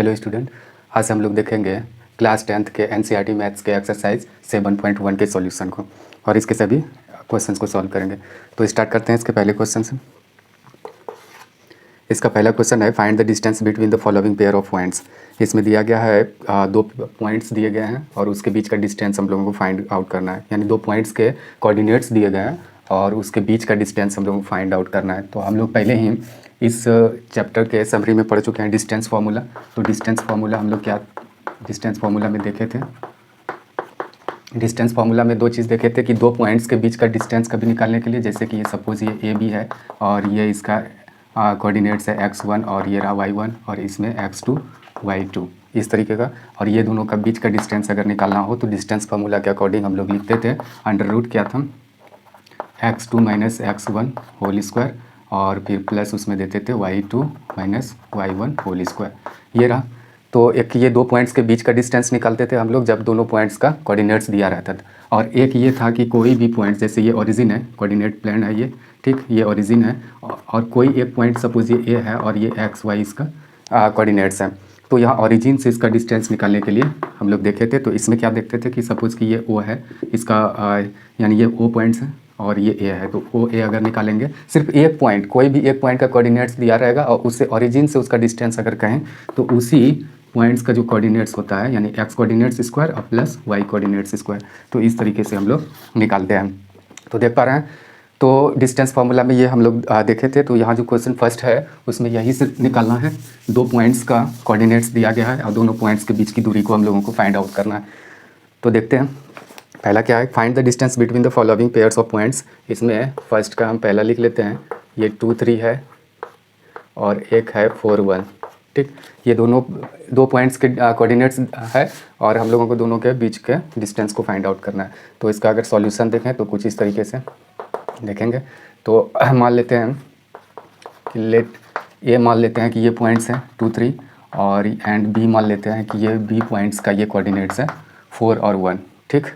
Hello student, आज हम लोग देखेंगे क्लास 10th के एनसीईआरटी मैथ्स के एक्सरसाइज 7.1 के सॉल्यूशन को और इसके सभी क्वेश्चंस को सॉल्व करेंगे। तो स्टार्ट करते हैं इसके पहले क्वेश्चन से। इसका पहला क्वेश्चन है find the distance between the following pair of points. इसमें दिया गया है दो पॉइंट्स दिए गए हैं और उसके बीच का डिस्टेंस हम लोगों को फाइंड आउट करना है, यानी दो पॉइंट्स के कोऑर्डिनेट्स दिए गए हैं और उसके बीच का डिस्टेंस हम लोगों को फाइंड आउट करना है। तो हम लोग पहले ही इस चैप्टर के समरी में पढ़ चुके हैं डिस्टेंस फार्मूला। तो डिस्टेंस फार्मूला हम लोग क्या डिस्टेंस फार्मूला में देखे थे। डिस्टेंस फार्मूला में दो चीज़ देखे थे कि दो पॉइंट्स के बीच का डिस्टेंस कभी निकालने के लिए, जैसे कि ये सपोज़ ये ए बी है और ये इसका कोऑर्डिनेट्स है x1 और ये रहा y1 और इसमें x2 y2 इस तरीके का, और ये दोनों का बीच का डिस्टेंस अगर निकालना हो तो डिस्टेंस फार्मूला के अकॉर्डिंग हम लोग लिखते थे अंडर रूट क्या था x2 minus x1 whole square और फिर प्लस उसमें देते थे y2 minus y1 whole square. ये रहा। तो एक ये दो पॉइंट्स के बीच का डिस्टेंस निकालते थे हम लोग जब दोनों पॉइंट्स का कोऑर्डिनेट्स दिया रहता था। और एक ये था कि कोई भी पॉइंट, जैसे ये ओरिजिन है, कोऑर्डिनेट प्लेन है ये, ठीक, ये ओरिजिन है और कोई एक पॉइंट सपोज ये ए है और ये एक्स वाई इसका कोऑर्डिनेट्स है। तो यहाँ ओरिजिन से इसका डिस्टेंस निकालने के लिए हम लोग देखे थे। तो इसमें क्या देखते थे कि सपोज़ कि ये ओ है, इसका यानी ये ओ पॉइंट्स है और ये ए है, तो ओ ए अगर निकालेंगे सिर्फ एक पॉइंट, कोई भी एक पॉइंट का कोऑर्डिनेट्स दिया रहेगा और उससे ओरिजिन से उसका डिस्टेंस अगर कहें तो उसी पॉइंट्स का जो कोऑर्डिनेट्स होता है यानी एक्स कोऑर्डिनेट्स स्क्वायर और प्लस वाई कोऑर्डिनेट्स स्क्वायर, तो इस तरीके से हम लोग निकालते हैं। तो देख पा रहे हैं। तो डिस्टेंस फार्मूला में ये हम लोग देखे थे। तो यहाँ जो क्वेश्चन फर्स्ट है उसमें यही से निकालना है, दो पॉइंट्स का कोऑर्डिनेट्स दिया गया है और दोनों पॉइंट्स के बीच की दूरी को हम लोगों को फाइंड आउट करना है। तो देखते हैं पहला क्या है, find the distance between the following pairs of points. इसमें फर्स्ट का हम पहला लिख लेते हैं, ये 2 3 है और एक है 4 1, ठीक। ये दोनों दो पॉइंट्स के कोऑर्डिनेट्स है और हम लोगों को दोनों के बीच के डिस्टेंस को फाइंड आउट करना है। तो इसका अगर सॉल्यूशन देखें तो कुछ इस तरीके से देखेंगे। तो मान लेते हैं कि ए मान लेते हैं कि ये पॉइंट्स हैं 2 3 और एंड बी मान लेते हैं कि ये बी पॉइंट्स का ये कोऑर्डिनेट्स है 4 और 1, ठीक।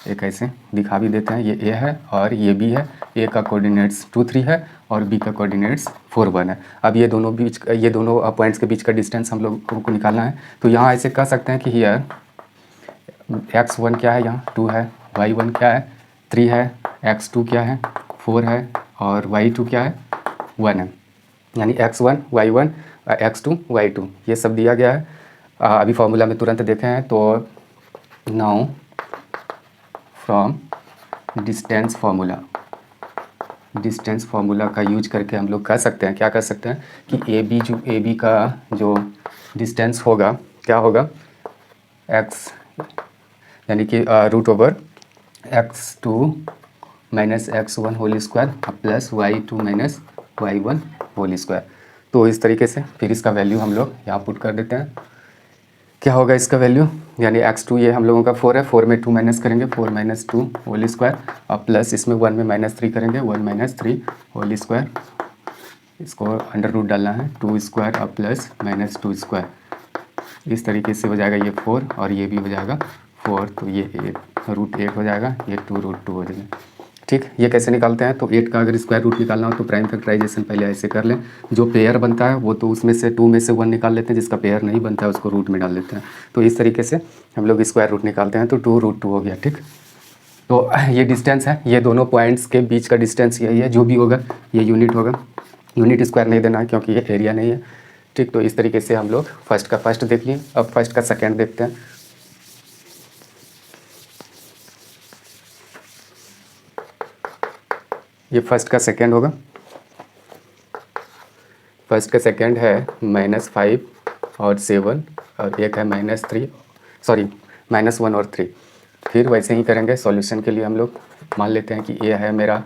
एक ऐसे दिखा भी देते हैं, ये ए है और ये बी है। ए का कोऑर्डिनेट्स 2 3 है और बी का कोऑर्डिनेट्स 4 1 है। अब ये दोनों पॉइंट्स के बीच का डिस्टेंस हम लोगों को निकालना है। तो यहाँ ऐसे कह सकते हैं कि हियर x1 क्या है, यहाँ 2 है, y1 क्या है 3 है, x2 क्या है 4 है और y2 क्या है 1 है, यानी x1 y1 x2 y2 ये सब दिया गया है। अभी फार्मूला में तुरंत देखे हैं। तो नाउ फ्रॉम डिस्टेंस फार्मूला का यूज करके हम लोग कह सकते हैं, क्या कर सकते हैं कि ए बी का जो डिस्टेंस होगा क्या होगा, x यानी कि root over x2 minus x1 whole square plus y2 minus y1 whole square. तो इस तरीके से फिर इसका वैल्यू हम लोग यहाँ पुट कर देते हैं। क्या होगा इसका वैल्यू, यानी x2 ये हम लोगों का 4 है, 4 में 2 माइनस करेंगे, 4 माइनस 2 होल स्क्वायर और प्लस इसमें 1 में माइनस 3 करेंगे, 1 माइनस 3 होल स्क्वायर। इसको अंडर रूट डालना है, 2 स्क्वायर और प्लस माइनस 2 स्क्वायर। इस तरीके से हो जाएगा ये 4 और ये भी हो जाएगा 4, तो ये 8 रूट 8 हो जाएगा, ये 2 रूट 2 हो जाएगा, ठीक। ये कैसे निकालते हैं, तो 8 का अगर स्क्वायर रूट निकालना हो तो प्राइम फैक्टराइजेशन पहले ऐसे कर लें, जो पेयर बनता है वो तो उसमें से 2 में से 1 निकाल लेते हैं, जिसका पेयर नहीं बनता है उसको रूट में डाल देते हैं। तो इस तरीके से हम लोग स्क्वायर रूट निकालते हैं, तो 2 रूट 2 हो गया, ठीक। तो ये डिस्टेंस है, ये दोनों पॉइंट्स के बीच का डिस्टेंस यही है, जो भी होगा ये यूनिट होगा, यूनिट स्क्वायर नहीं देना है क्योंकि ये एरिया नहीं है, ठीक। तो इस तरीके से हम लोग फर्स्ट का फर्स्ट देख लिए, अब फर्स्ट का सेकेंड देखते हैं। ये फर्स्ट का सेकेंड होगा, फर्स्ट का सेकेंड है -5 और 7 और एक है -1 और 3। फिर वैसे ही करेंगे सॉल्यूशन के लिए। हम लोग मान लेते हैं कि ए है मेरा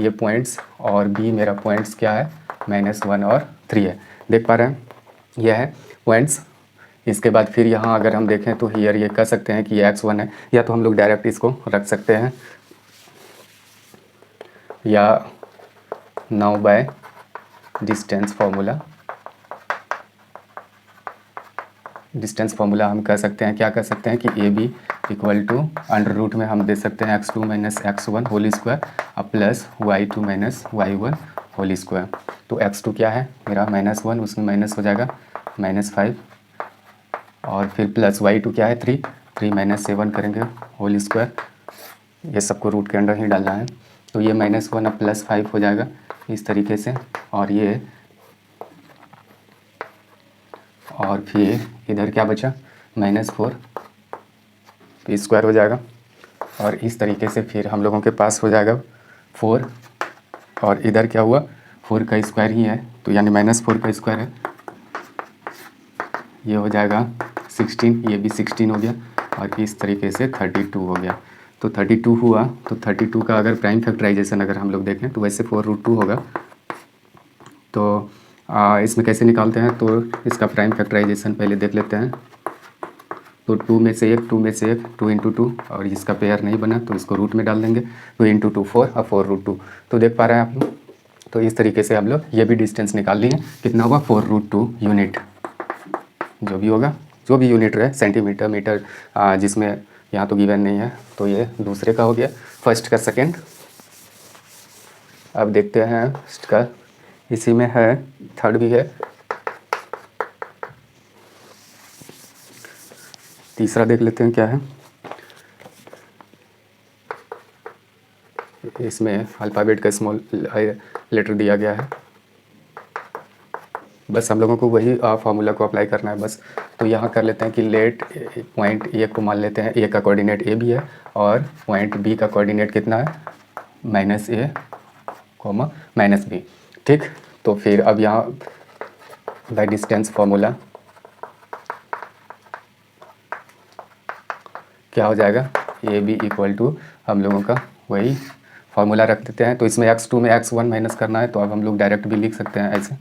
ये पॉइंट्स और बी मेरा पॉइंट्स क्या है -1 और 3 है, देख पा रहे हैं, यह है पॉइंट्स। इसके बाद फिर यहाँ अगर हम देखें तो हियर ये कह सकते हैं कि ये x1 है, या तो हम लोग डायरेक्ट इसको रख सकते हैं या नाउ बाय डिस्टेंस फार्मूला हम कह सकते हैं, क्या कह सकते हैं कि A B equal to under root में हम दे सकते हैं x2 minus x1 whole square और plus y2 minus y1 whole square. तो x2 क्या है मेरा -1, उसमें माइनस हो जाएगा -5 और फिर प्लस y2 क्या है 3, 3 माइनस 7 करेंगे होल स्क्वायर, ये सबको रूट के अंदर ही डालना है। तो ये -1 अब +5 हो जाएगा इस तरीके से, और ये और फिर इधर क्या बचा -4 तो स्क्वायर हो जाएगा, और इस तरीके से फिर हम लोगों के पास हो जाएगा 4, और इधर क्या हुआ 4 का स्क्वायर ही है तो यानी -4 का स्क्वायर है, ये हो जाएगा 16, ये भी 16 हो गया, और इस तरीके से 32 हो गया। तो 32 हुआ, तो 32 का अगर प्राइम फैक्टराइजेशन अगर हम लोग देखें तो वैसे 4√2 होगा। तो इसमें कैसे निकालते हैं, तो इसका प्राइम फैक्टराइजेशन पहले देख लेते हैं। तो 2 में से 1, 2 में से 1, 2 × 2, और इसका पेयर नहीं बना तो इसको रूट में डाल देंगे, 2 × 2 4 और 4√2। तो देख पा रहे हैं आप लोग, तो इस तरीके से हम लोग ये भी डिस्टेंस निकाल लिए, कितना हुआ 4√2 यूनिट, जो भी होगा, जो भी यूनिट रहे, सेंटीमीटर, मीटर, जिसमें यहाँ तो गिवन नहीं है, तो ये दूसरे का हो गया, फर्स्ट का सेकंड। अब देखते हैं फर्स्ट का, इसी में है, थर्ड भी है, तीसरा देख लेते हैं क्या है। इसमें अल्फ़ाबेट का स्मॉल लेटर दिया गया है, बस हम लोगों को वही फार्मूला को अप्लाई करना है बस। तो यहाँ कर लेते हैं कि लेट पॉइंट ए को मान लेते हैं, ए का कोऑर्डिनेट ए भी है, और पॉइंट बी का कोऑर्डिनेट कितना है -a, -b, ठीक। तो फिर अब यहाँ बाय डिस्टेंस फार्मूला क्या हो जाएगा, ए बी इक्वल टू हम लोगों का वही फार्मूला रख देते हैं। तो इसमें x2 में x1 माइनस करना है, तो अब हम लोग डायरेक्ट भी लिख सकते हैं ऐसे,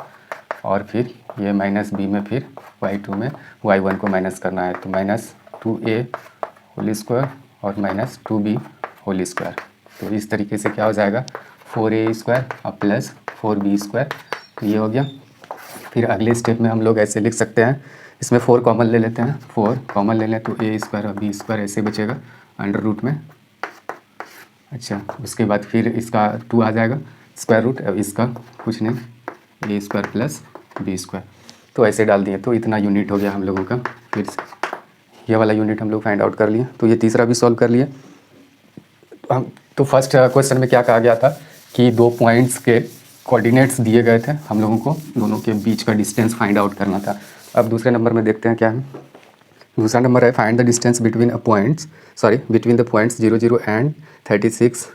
और फिर ये -b में फिर y2 में y1 को माइनस करना है, तो -2a होल स्क्वायर और -2b होल स्क्वायर। तो इस तरीके से क्या हो जाएगा 4a स्क्वायर और प्लस 4b स्क्वायर, तो ये हो गया। फिर अगले स्टेप में हम लोग ऐसे लिख सकते हैं, इसमें 4 कॉमन ले लेते हैं, 4 कॉमन ले लें तो a स्क्वायर और b स्क्वायर ऐसे बचेगा अंडर रूट में। अच्छा, उसके बाद फिर इसका 2 आ जाएगा स्क्वायर रूट, अब इसका कुछ नहीं, a square plus b square, तो ऐसे डाल दिए, तो इतना यूनिट हो गया हम लोगों का। फिर ये वाला यूनिट हम लोग फाइंड आउट कर लिए, तो ये तीसरा भी सॉल्व कर लिए। तो फर्स्ट क्वेश्चन में क्या कहा गया था कि 2 पॉइंट्स के कोऑर्डिनेट्स दिए गए थे, हम लोगों को दोनों के बीच का डिस्टेंस फाइंड आउट करना था। अब दूसरे नंबर में देखते हैं क्या है। दूसरा नंबर है find the distance between the points 0, 0 and 36,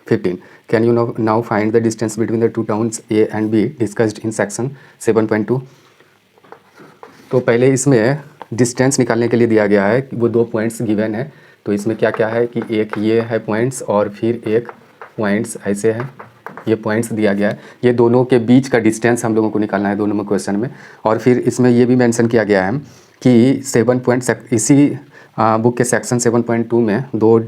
15। Can you now find the distance between the 2 towns A and be discussed in section 7.2। तो पहले इसमें डिस्टेंस निकालने के लिए दिया गया है कि वो 2 पॉइंट्स गिवन है, तो इसमें क्या क्या है कि एक ये है पॉइंट्स और फिर एक पॉइंट्स ऐसे है, ये पॉइंट्स दिया गया है, ये दोनों के बीच का डिस्टेंस हम लोगों को निकालना है दोनों में क्वेश्चन में। और फिर इसमें ये भी मेंशन किया गया है कि 7 इसी बुक के सेक्शन 7.2 में 2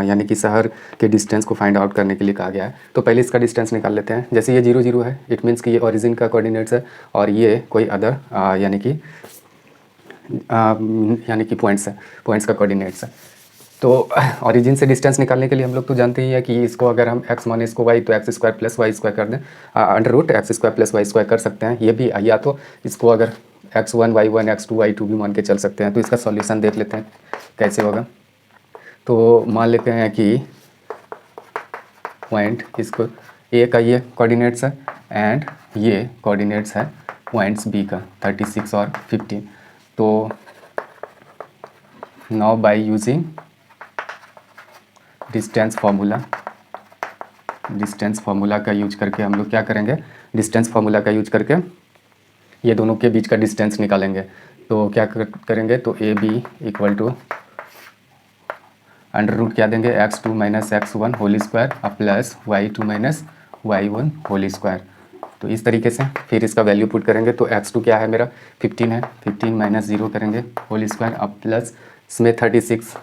यानी कि शहर के डिस्टेंस को फाइंड आउट करने के लिए कहा गया है। तो पहले इसका डिस्टेंस निकाल लेते हैं। जैसे ये 0, 0 है, इट मीन्स कि ये ओरिजिन का कोऑर्डिनेट्स है, और ये कोई अदर यानी कि पॉइंट्स का कोऑर्डिनेट्स है। तो ओरिजिन से डिस्टेंस निकालने के लिए हम लोग तो जानते ही है कि इसको अगर हम x माने इसको y, तो x square plus y square कर दें, under root x square plus y square कर सकते हैं। ये भी, या तो इसको अगर x1 y1 x2 y2 भी मान के चल सकते हैं। तो इसका सॉल्यूशन देख लेते हैं कैसे होगा। तो मान लेते हैं कि पॉइंट इसको a का ये कोऑर्डिनेट्स है एंड ये कोऑर्डिनेट्स है पॉइंट्स b का 36 और 15। तो now by using distance formula का यूज करके हम लोग क्या करेंगे, डिस्टेंस फार्मूला का यूज करके ये दोनों के बीच का डिस्टेंस निकालेंगे। तो क्या करेंगे, तो A B equal to under root क्या देंगे x2 minus x1 whole square और plus y2 minus y1 whole square. तो इस तरीके से फिर इसका वैल्यू पुट करेंगे। तो x2 क्या है मेरा 15 है, 15 माइनस 0 करेंगे होल स्क्वायर अब प्लस इसमें 36,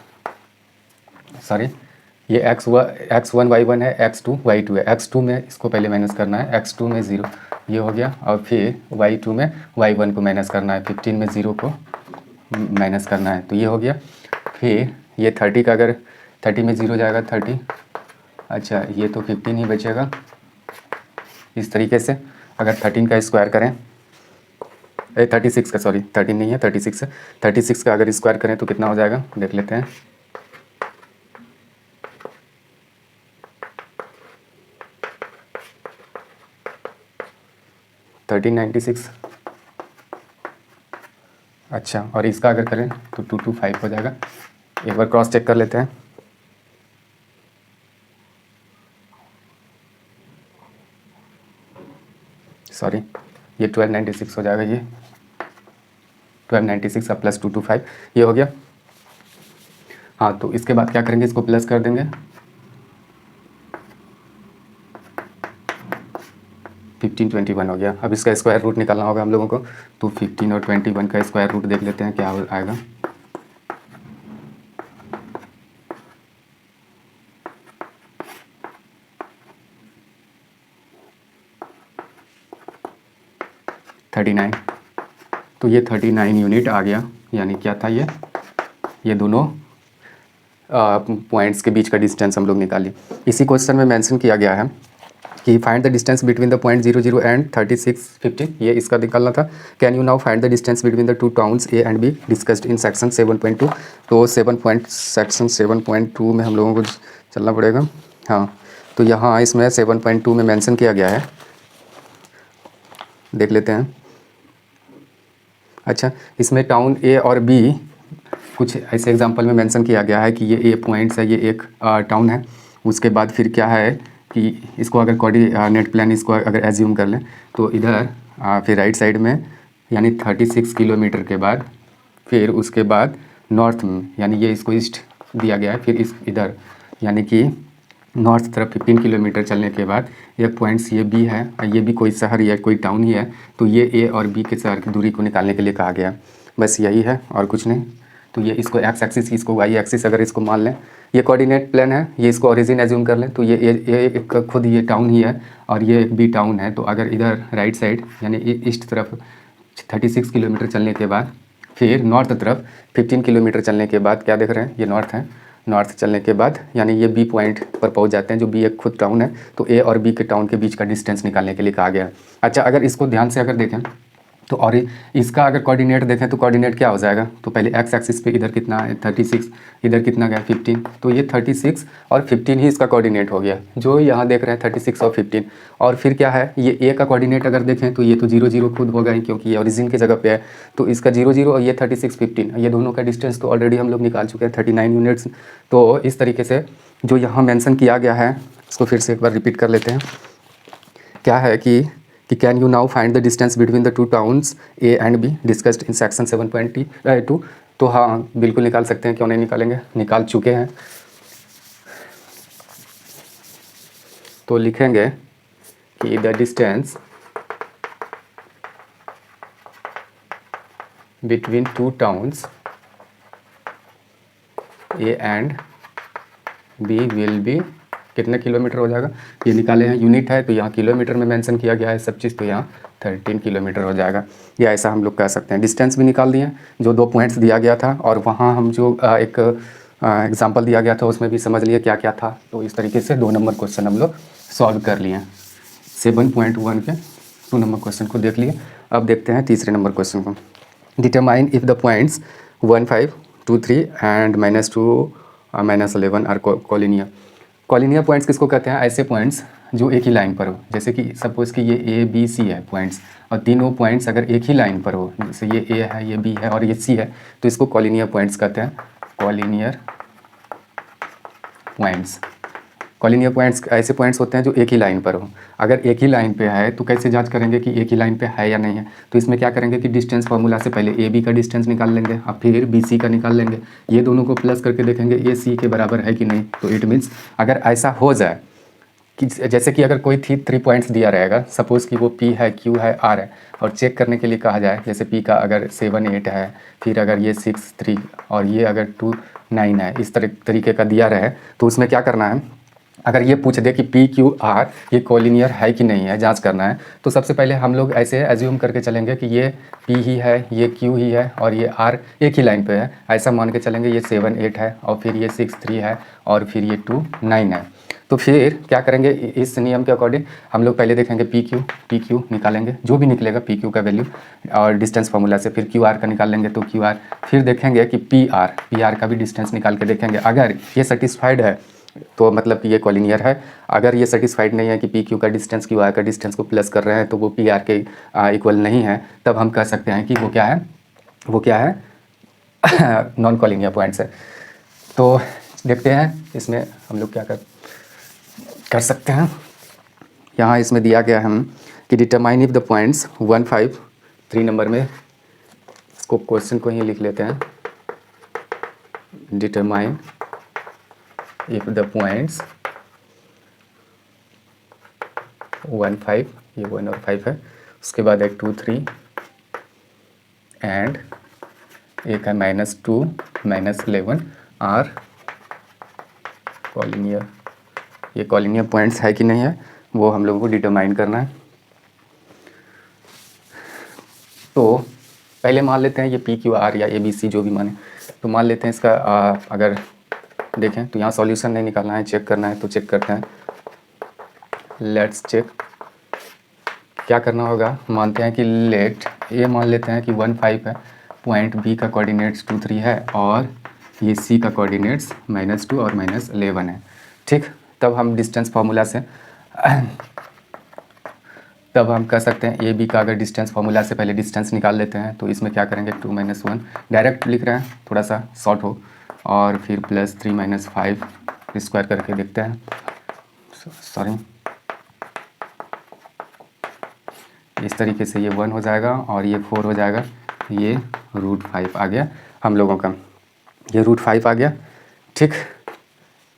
ये x1 y1 है, x2 y2 है। x2 में इसको पहले माइनस करना है, x2 में 0 ये हो गया, और फिर y2 में y1 को माइनस करना है, 15 में 0 को माइनस करना है, तो ये हो गया। फिर ये 30 का अगर 30 में 0 जाएगा 30, अच्छा ये तो 15 ही बचेगा। इस तरीके से अगर 13 का स्क्वायर करें 36 का, सॉरी 13 नहीं है 36 है। 36 का अगर स्क्वायर करें तो कितना हो जाएगा देख लेते हैं। थर्टीन 96। अच्छा, और इसका अगर करें तो 225 हो जाएगा। एक बार क्रॉस चेक कर लेते हैं। सॉरी, ये 1296 हो जाएगा। ये 1296 अब प्लस 225 ये हो गया। हाँ, तो इसके बाद क्या करेंगे, इसको प्लस कर देंगे। 1521 हो गया। अब इसका स्क्वायर रूट निकालना होगा हम लोगों को, तो 15 और 21 का स्क्वायर रूट देख लेते हैं क्या आएगा। तो ये 39 यूनिट आ गया। यानी क्या था ये दोनों पॉइंट्स के बीच का डिस्टेंस हम लोग निकालिए। इसी क्वेश्चन में मेंशन किया गया है कि find the distance between the point 00 and 3615, ये इसका निकालना था। Can you now find the distance between the two towns A and be discussed in section 7.2। तो सेक्शन 7.2 में हम लोगों को चलना पड़ेगा। हाँ, तो यहाँ इसमें 7.2 में मेंशन किया गया है, देख लेते हैं। अच्छा, इसमें टाउन ए और बी कुछ ऐसे एग्जांपल में मेंशन किया गया है कि ये ए पॉइंट्स है, ये एक टाउन है। उसके बाद फिर क्या है कि इसको अगर कोऑर्डिनेट प्लान इसको अगर एज्यूम कर लें तो इधर फिर राइट साइड में यानी 36 किलोमीटर के बाद फिर उसके बाद नॉर्थ में यानी ये इसको ईस्ट दिया गया है। फिर इस इधर यानी कि नॉर्थ तरफ 15 किलोमीटर चलने के बाद एक पॉइंट्स ये बी है, ये भी कोई शहर या कोई टाउन ही है। तो ये ए और बी के शहर की दूरी को निकालने के लिए कहा गया। बस यही है और कुछ नहीं। तो ये इसको एक्स एक्सिस, इसको वाई एक्सिस अगर इसको मान लें, ये कोऑर्डिनेट प्लेन है, ये इसको ओरिजिन एज्यूम कर लें। तो ये एक खुद ये टाउन ही है और ये एक बी टाउन है। तो अगर इधर राइट साइड यानी ईस्ट तरफ 36 किलोमीटर चलने के बाद फिर नॉर्थ तरफ 15 किलोमीटर चलने के बाद क्या देख रहे हैं, ये नॉर्थ है। नॉर्थ चलने के बाद यानी ये बी पॉइंट पर पहुंच जाते हैं, जो बी एक खुद टाउन है। तो ए और बी के टाउन के बीच का डिस्टेंस निकालने के लिए कहा गया है। अच्छा, अगर इसको ध्यान से अगर देखें तो और इसका अगर कोऑर्डिनेट देखें तो कोऑर्डिनेट क्या हो जाएगा, तो पहले एक्स एक्सिस पे इधर कितना है 36, इधर कितना गया 15। तो ये 36 और 15 ही इसका कोऑर्डिनेट हो गया, जो यहाँ देख रहे हैं 36 और 15। और फिर क्या है, ये ए का कोऑर्डिनेट अगर देखें तो ये तो 0 खुद होगा ही, क्योंकि ये ओरिजिन की जगह पे है। तो इसका 0 और ये 36 15, ये दोनों का डिस्टेंस तो ऑलरेडी हम लोग निकाल चुके हैं 39 यूनिट्स। तो इस तरीके से जो यहाँ मैंसन किया गया है इसको फिर से एक बार रिपीट कर लेते हैं। क्या है कि can you now find the distance between the two towns A and be discussed in section 7.2। तो हाँ, बिल्कुल निकाल सकते हैं, क्यों नहीं निकालेंगे, निकाल चुके हैं। तो लिखेंगे कि the distance between two towns A and B will be, कितने किलोमीटर हो जाएगा ये निकाले हैं। यूनिट है तो यहाँ किलोमीटर में मेंशन किया गया है सब चीज़, तो यहाँ 13 किलोमीटर हो जाएगा। या ऐसा हम लोग कह सकते हैं। डिस्टेंस भी निकाल दिए, जो 2 पॉइंट्स दिया गया था और वहाँ हम जो एक एग्जांपल दिया गया था उसमें भी समझ लिए क्या क्या था। तो इस तरीके से 2 नंबर क्वेश्चन हम लोग सॉल्व कर लिए। 7.1 के 2 नंबर क्वेश्चन को देख लिए। अब देखते हैं तीसरे नंबर क्वेश्चन को। Determine if the points 1, 5, 2, 3 and -2, -11 are collinear. Collinear points किसको कहते हैं, ऐसे पॉइंट्स जो एक ही लाइन पर हो। जैसे कि सपोज़ कि ये ए बी सी है पॉइंट्स, और तीनों पॉइंट्स अगर एक ही लाइन पर हो, जैसे ये ए है, ये बी है और ये सी है, तो इसको कॉलिनियर पॉइंट्स कहते हैं। कॉलिनियर पॉइंट्स, कॉलिनियर पॉइंट्स ऐसे पॉइंट्स होते हैं जो एक ही लाइन पर हो। अगर एक ही लाइन पे है तो कैसे जांच करेंगे कि एक ही लाइन पे है या नहीं है। तो इसमें क्या करेंगे कि डिस्टेंस फार्मूला से पहले ए बी का डिस्टेंस निकाल लेंगे और फिर बी सी का निकाल लेंगे। ये दोनों को प्लस करके देखेंगे ए सी के बराबर है कि नहीं। तो इट मीन्स अगर ऐसा हो जाए कि जैसे कि अगर कोई 3 पॉइंट्स दिया रहेगा, सपोज़ कि वो P है, Q है, R है, और चेक करने के लिए कहा जाए, जैसे P का अगर 7, 8 है, फिर अगर ये 6, 3 और ये अगर 2, 9 है, इस तरीके का दिया रहे, तो उसमें क्या करना है, अगर ये पूछ दे कि P, Q, R ये कॉलिनियर है कि नहीं है, जांच करना है। तो सबसे पहले हम लोग ऐसे एज्यूम करके चलेंगे कि ये P ही है, ये Q ही है और ये R एक ही लाइन पे है, ऐसा मान के चलेंगे। ये 7, 8 है और फिर ये 6, 3 है और फिर ये 2, 9 है। तो फिर क्या करेंगे, इस नियम के अकॉर्डिंग हम लोग पहले देखेंगे पी क्यू निकालेंगे, जो भी निकलेगा पी क्यू का वैल्यू और डिस्टेंस फार्मूला से, फिर क्यू आर का निकाल लेंगे तो क्यू आर, फिर देखेंगे कि पी आर का भी डिस्टेंस निकाल के देखेंगे। अगर ये सेटिस्फाइड है तो मतलब कि ये कॉलिनियर है। अगर ये सेटिस्फाइड नहीं है कि पी क्यू का डिस्टेंस क्यू आर का डिस्टेंस को प्लस कर रहे हैं तो वो पी आर के इक्वल नहीं है, तब हम कह सकते हैं कि वो क्या है नॉन कॉलिनियर पॉइंट्स है। तो देखते हैं इसमें हम लोग क्या कर सकते हैं। यहाँ इसमें दिया गया हम कि determine if the points 1, 5, 3 number में, इसको क्वेश्चन को ही लिख लेते हैं, डिटरमाइन इफ द पॉइंट्स 1, 5, ये 1 और 5 है, उसके बाद एक 2, 3 एंड एक है -2, -11 आर कॉलिनियर। ये कॉलिनियर पॉइंट्स है कि नहीं है वो हम लोगों को डिटरमाइन करना है। तो पहले मान लेते हैं ये पी क्यू आर या ए बी सी जो भी माने, तो मान लेते हैं इसका अगर देखें तो यहाँ सॉल्यूशन नहीं निकालना है, चेक करना है, तो चेक करते हैं। लेट्स चेक, क्या करना होगा, मानते हैं कि लेट ये मान लेते हैं कि 1, 5 है, पॉइंट बी का कोऑर्डिनेट्स 2, 3 है और ये सी का कोऑर्डिनेट्स -2 और -11 है। ठीक, तब हम डिस्टेंस फार्मूला से तब हम कह सकते हैं ए बी का अगर डिस्टेंस फार्मूला से पहले डिस्टेंस निकाल लेते हैं, तो इसमें क्या करेंगे 2 - 1 डायरेक्ट लिख रहे हैं, थोड़ा सा शॉर्ट हो, और फिर +3 - 5 स्क्वायर करके देखते हैं। सॉरी, इस तरीके से ये 1 हो जाएगा और ये 4 हो जाएगा, ये √5 आ गया हम लोगों का, ये √5 आ गया। ठीक,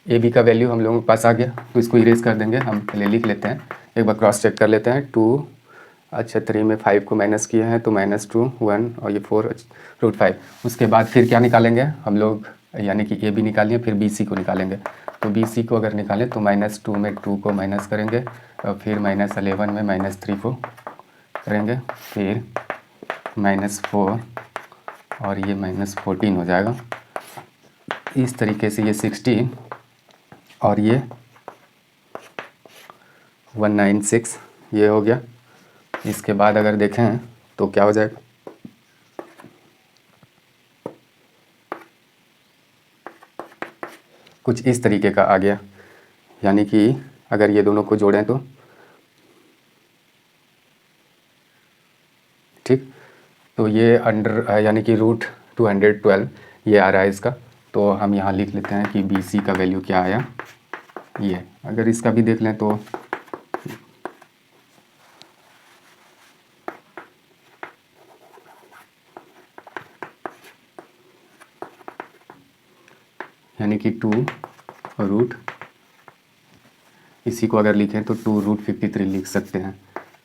ए बी का वैल्यू हम लोगों के पास आ गया, तो इसको इरेज कर देंगे। हम पहले लिख लेते हैं, एक बार क्रॉस चेक कर लेते हैं। 2 अच्छा 3 में 5 को माइनस किए हैं तो -2, 1 और ये 4 √5। उसके बाद फिर क्या निकालेंगे हम लोग, यानी कि ए बी निकालिए, फिर बी सी को निकालेंगे। तो बी सी को अगर निकालें तो -2 में 2 को माइनस करेंगे और फिर -11 में -3 को करेंगे, फिर -4 और ये -14 हो जाएगा। इस तरीके से ये 16 और ये 196 ये हो गया। इसके बाद अगर देखें तो क्या हो जाएगा, कुछ इस तरीके का आ गया, यानी कि अगर ये दोनों को जोड़ें तो ठीक, तो ये अंडर यानी कि √212 ये आ रहा है इसका। तो हम यहाँ लिख लेते हैं कि बी सी का वैल्यू क्या आया, ये अगर इसका भी देख लें तो यानी कि 2 इसी को अगर लिखें तो 2√53 लिख सकते हैं,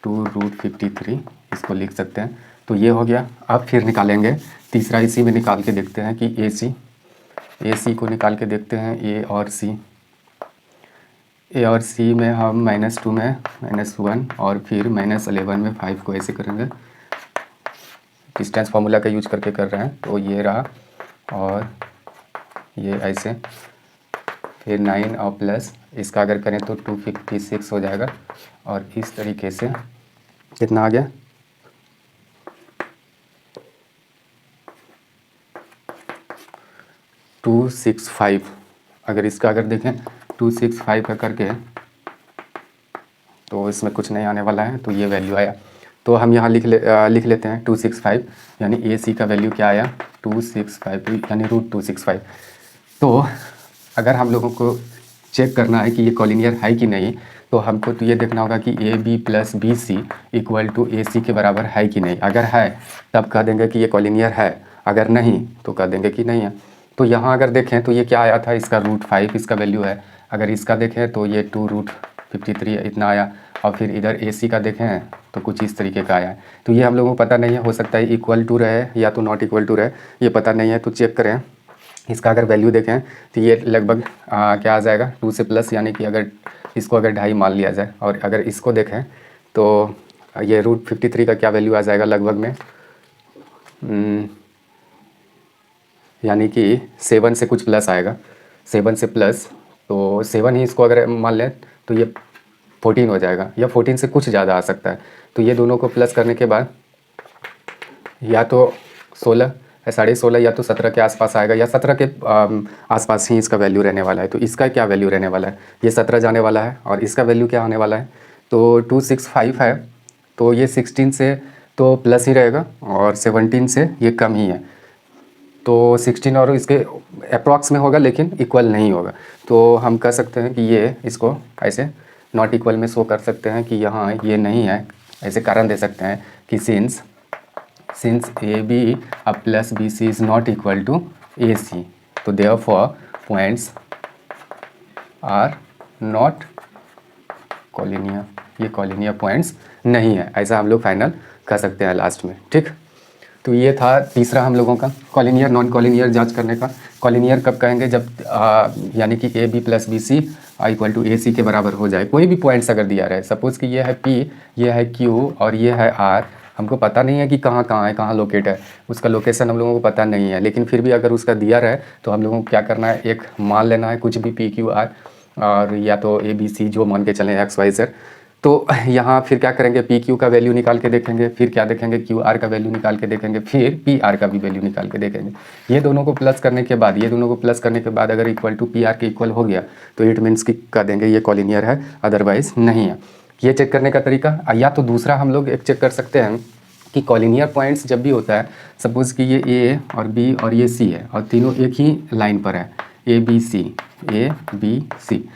2√53 इसको लिख सकते हैं। तो ये हो गया। अब फिर निकालेंगे तीसरा, इसी में निकाल के देखते हैं कि ए सी को निकाल के देखते हैं। ए और सी में हम -2 में -1 और फिर -11 में 5 को ऐसे करेंगे, डिस्टेंस फार्मूला का यूज करके कर रहे हैं। तो ये रहा और ये ऐसे, फिर 9 और प्लस इसका अगर करें तो 256 हो जाएगा। और इस तरीके से कितना आ गया, 265। अगर इसका अगर देखें 265 का करके तो इसमें कुछ नहीं आने वाला है, तो ये वैल्यू आया। तो हम यहाँ लिख लेते हैं 265, यानी ए सी का वैल्यू क्या आया 265, यानी √265। तो अगर हम लोगों को चेक करना है कि ये कॉलिनियर है कि नहीं, तो हमको तो ये देखना होगा कि A B plus B C equal to A C के बराबर है कि नहीं। अगर है तब कह देंगे कि ये कॉलिनियर है, अगर नहीं तो कह देंगे कि नहीं है। तो यहाँ अगर देखें तो ये क्या आया था, इसका √5 इसका वैल्यू है। अगर इसका देखें तो ये 2√53 इतना आया, और फिर इधर ए सी का देखें तो कुछ इस तरीके का आया है। तो ये हम लोगों को पता नहीं है, हो सकता है इक्वल टू रहे या तो नॉट इक्वल टू रहे, ये पता नहीं है। तो चेक करें, इसका अगर वैल्यू देखें तो ये लगभग क्या आ जाएगा 2 से प्लस, यानी कि अगर इसको अगर 2.5 मान लिया जाए, और अगर इसको देखें तो ये √53 का क्या वैल्यू आ जाएगा लगभग में, यानी कि 7 से कुछ प्लस आएगा, 7 से प्लस तो 7 ही इसको अगर मान लें तो ये 14 हो जाएगा, या 14 से कुछ ज़्यादा आ सकता है। तो ये दोनों को प्लस करने के बाद या तो 16 या 16.5 या तो 17 के आसपास आएगा, या 17 के आसपास ही इसका वैल्यू रहने वाला है। तो इसका क्या वैल्यू रहने वाला है, ये 17 जाने वाला है और इसका वैल्यू क्या होने वाला है, तो 265 है, तो ये 16 से तो प्लस ही रहेगा और 17 से ये कम ही है। तो 16 और इसके अप्रॉक्स में होगा लेकिन इक्वल नहीं होगा। तो हम कह सकते हैं कि ये इसको ऐसे नॉट इक्वल में शो कर सकते हैं कि यहाँ ये नहीं है। ऐसे कारण दे सकते हैं कि since A B plus B C is not equal to A C, तो therefore points are not collinear, ये कॉलिनियर पॉइंट्स नहीं है, ऐसा हम लोग फाइनल कर सकते हैं लास्ट में। ठीक, तो ये था तीसरा हम लोगों का कॉलिनियर नॉन कॉलिनियर जांच करने का। कॉलिनियर कब कहेंगे, जब यानी कि A B plus B C equal to A C के बराबर हो जाए। कोई भी पॉइंट्स अगर दिया रहे, सपोज़ कि ये है पी, ये है क्यू और ये है आर, हमको पता नहीं है कि कहाँ कहाँ है, कहाँ लोकेट है, उसका लोकेशन हम लोगों को पता नहीं है, लेकिन फिर भी अगर उसका दिया रहे तो हम लोगों को क्या करना है, एक मान लेना है कुछ भी पी क्यू आर, और या तो ए बी सी जो मान के चलें एक्स वाई जेड। तो यहाँ फिर क्या करेंगे, पी क्यू का वैल्यू निकाल के देखेंगे, फिर क्या देखेंगे, क्यू आर का वैल्यू निकाल के देखेंगे, फिर पी आर का भी वैल्यू निकाल के देखेंगे। ये दोनों को प्लस करने के बाद, ये दोनों को प्लस करने के बाद अगर इक्वल टू पी आर के इक्वल हो गया तो इट मीन्स कि कह देंगे ये कॉलिनियर है, अदरवाइज नहीं है। ये चेक करने का तरीका, या तो दूसरा हम लोग एक चेक कर सकते हैं कि कॉलिनियर पॉइंट्स जब भी होता है, सपोज़ कि ये ए और बी और ये सी है और तीनों एक ही लाइन पर है, ए बी सी,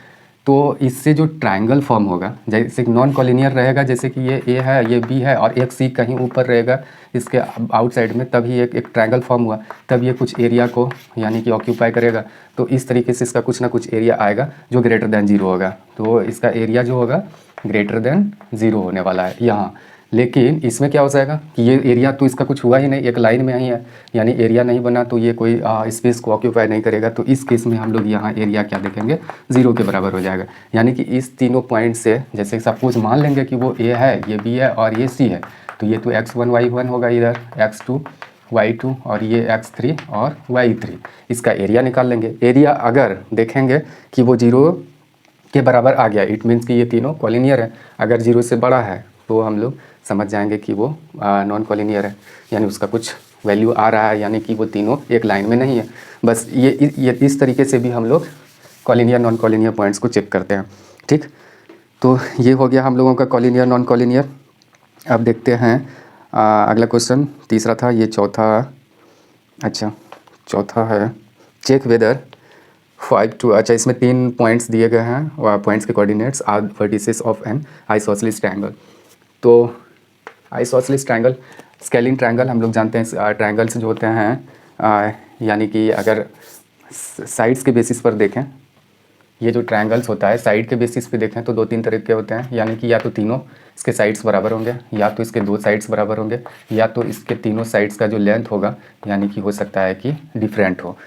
तो इससे जो ट्रायंगल फॉर्म होगा, जैसे नॉन कॉलिनियर रहेगा, जैसे कि ये ए है, ये बी है और एक सी कहीं ऊपर रहेगा इसके आउटसाइड में, तभी एक ट्रायंगल फॉर्म हुआ, तब ये कुछ एरिया को यानी कि ऑक्यूपाई करेगा। तो इस तरीके से इसका कुछ ना कुछ एरिया आएगा जो ग्रेटर देन 0 होगा, तो इसका एरिया जो होगा ग्रेटर देन 0 होने वाला है यहाँ। लेकिन इसमें क्या हो जाएगा कि ये एरिया तो इसका कुछ हुआ ही नहीं, एक लाइन में ही है, यानी एरिया नहीं बना, तो ये कोई स्पेस को ऑक्यूपाई नहीं करेगा। तो इस केस में हम लोग यहाँ एरिया क्या देखेंगे, 0 के बराबर हो जाएगा। यानी कि इस तीनों पॉइंट से, जैसे सपोज मान लेंगे कि वो ए है, ये बी है और ये सी है, तो ये तो x1 y1 होगा, इधर x2 y2 और ये x3 और y3, इसका एरिया निकाल लेंगे। एरिया अगर देखेंगे कि वो 0 के बराबर आ गया, इट मीन्स कि ये तीनों कॉलिनियर है। अगर 0 से बड़ा है तो हम लोग समझ जाएंगे कि वो नॉन कॉलिनियर है, यानी उसका कुछ वैल्यू आ रहा है, यानी कि वो तीनों एक लाइन में नहीं है। बस ये इस तरीके से भी हम लोग कॉलिनियर नॉन कॉलिनियर पॉइंट्स को चेक करते हैं। ठीक, तो ये हो गया हम लोगों का कॉलिनियर नॉन कॉलिनियर। अब देखते हैं अगला क्वेश्चन, तीसरा था, ये चौथा, अच्छा चौथा है चेक वेदर 5 to, अच्छा इसमें 3 पॉइंट्स दिए गए हैं और पॉइंट्स के coordinates are vertices of an isosceles triangle. तो आइसोसेलेस ट्रायंगल, स्केलिंग ट्रायंगल हम लोग जानते हैं, ट्रायंगल्स जो होते हैं यानी कि अगर साइड्स के बेसिस पर देखें, ये जो ट्रायंगल्स होता है साइड के बेसिस पे देखें तो 2-3 तरह के होते हैं, यानी कि या तो तीनों इसके साइड्स बराबर होंगे, या तो इसके 2 साइड्स बराबर होंगे, या तो इसके तीनों साइड्स का जो लेंथ होगा यानी कि हो सकता है कि डिफरेंट हो।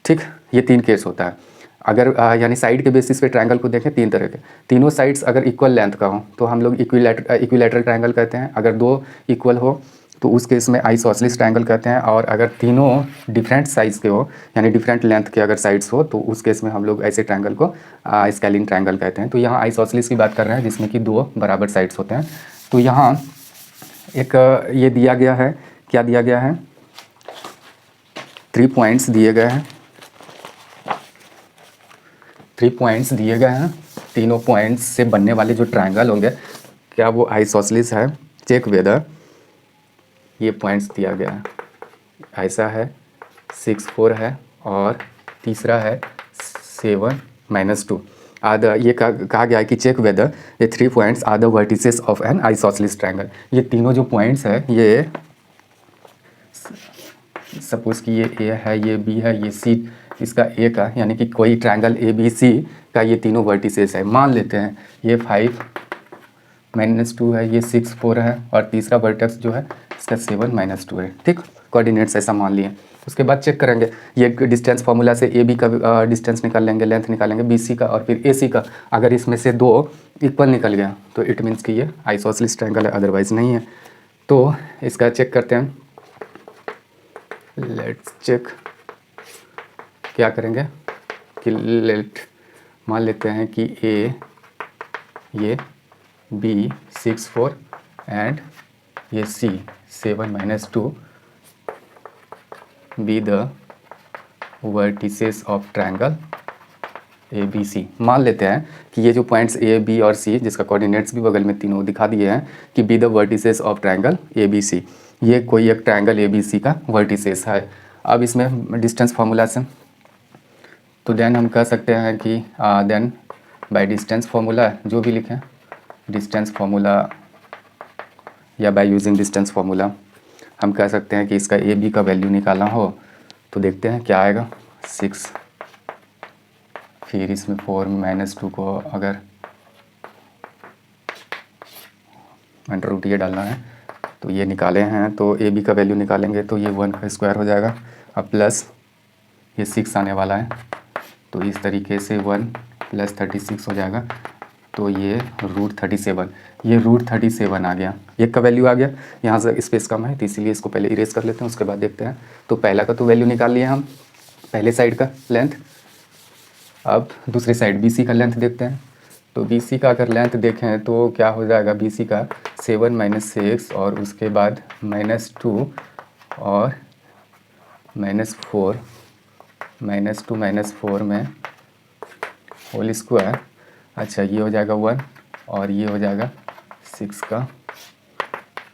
ठीक, ये 3 केस होता है। अगर यानी साइड के बेसिस पे ट्रायंगल को देखें 3 तरह के, तीनों साइड्स अगर इक्वल लेंथ का हो तो हम लोग इक्विलैटरल ट्रायंगल कहते हैं। अगर 2 इक्वल हो तो उस केस में आइसोसेलेस ट्रायंगल कहते हैं। और अगर तीनों डिफरेंट साइज़ के हो यानी डिफरेंट लेंथ के अगर साइड्स हो तो उस केस में हम लोग ऐसे ट्रायंगल को स्केलिंग ट्रायंगल कहते हैं। तो यहाँ आइसोसेलेस की बात कर रहे हैं जिसमें कि 2 बराबर साइड्स होते हैं। तो यहाँ एक ये दिया गया है, क्या दिया गया है, 3 पॉइंट्स दिए गए हैं, 3 पॉइंट्स दिए गए हैं। तीनों पॉइंट्स से बनने वाले जो ट्रायंगल होंगे क्या वो आइसोसेलेस है, चेक वेदर। ये पॉइंट्स दिया गया है, ऐसा है 6 4 है और तीसरा है 7 - 2 आधा। ये कहा गया है कि चेक वेदर ये 3 points are the vertices of an isosceles triangle. ये तीनों जो पॉइंट्स है, ये सपोज़ कि ये ए है, ये बी है, ये सी, इसका ए का यानी कि कोई ट्रायंगल ए बी सी का ये तीनों वर्टिसेस है। मान लेते हैं ये 5 - 2 है, ये 6 4 है और तीसरा वर्टेक्स जो है इसका 7 - 2 है। ठीक, कोऑर्डिनेट्स ऐसा मान लिए। उसके बाद चेक करेंगे, ये डिस्टेंस फार्मूला से ए बी का डिस्टेंस निकाल लेंगे, लेंथ निकालेंगे बी सी का और फिर ए सी का। अगर इसमें से 2 इक्वल निकल गया तो इट मीन्स कि ये आइसोसेलेस ट्रायंगल है, अदरवाइज नहीं है। तो इसका चेक करते हैं, लेट्स चेक। क्या करेंगे कि लेट मान लेते हैं कि ए ये बी 6 4 एंड ये C 7 - 2 be the vertices of triangle A B C. मान लेते हैं कि ये जो पॉइंट्स ए बी और सी, जिसका कोऑर्डिनेट्स भी बगल में तीनों दिखा दिए हैं, कि be the vertices of triangle A B C, ये कोई एक ट्रायंगल ए बी सी का वर्टिसेस है। अब इसमें डिस्टेंस फार्मूला से तो देन हम कह सकते हैं कि देन बाय डिस्टेंस फार्मूला जो भी लिखें, डिस्टेंस फार्मूला या बाय यूजिंग डिस्टेंस फार्मूला हम कह सकते हैं कि इसका ए बी का वैल्यू निकालना हो तो देखते हैं क्या आएगा। 6, फिर इसमें 4 - 2 को अगर अंडर रूट ये डालना है तो ये निकाले हैं, तो ए बी का वैल्यू निकालेंगे तो ये 1 का स्क्वायर हो जाएगा। अब प्लस ये 6 आने वाला है, तो इस तरीके से 1 + 36 हो जाएगा, तो ये √37, ये √37 आ गया। एक का वैल्यू आ गया, यहाँ से स्पेस कम है तो इसीलिए इसको पहले इरेज कर लेते हैं, उसके बाद देखते हैं। तो पहला का तो वैल्यू निकाल लिया हम, पहले साइड का लेंथ। अब दूसरी साइड BC का लेंथ देखते हैं, तो BC का अगर लेंथ देखें तो क्या हो जाएगा, BC का 7 - 6 और उसके बाद -2 और -4 -2 -4 में होल स्क्वायर। अच्छा, ये हो जाएगा 1 और ये हो जाएगा 6 का,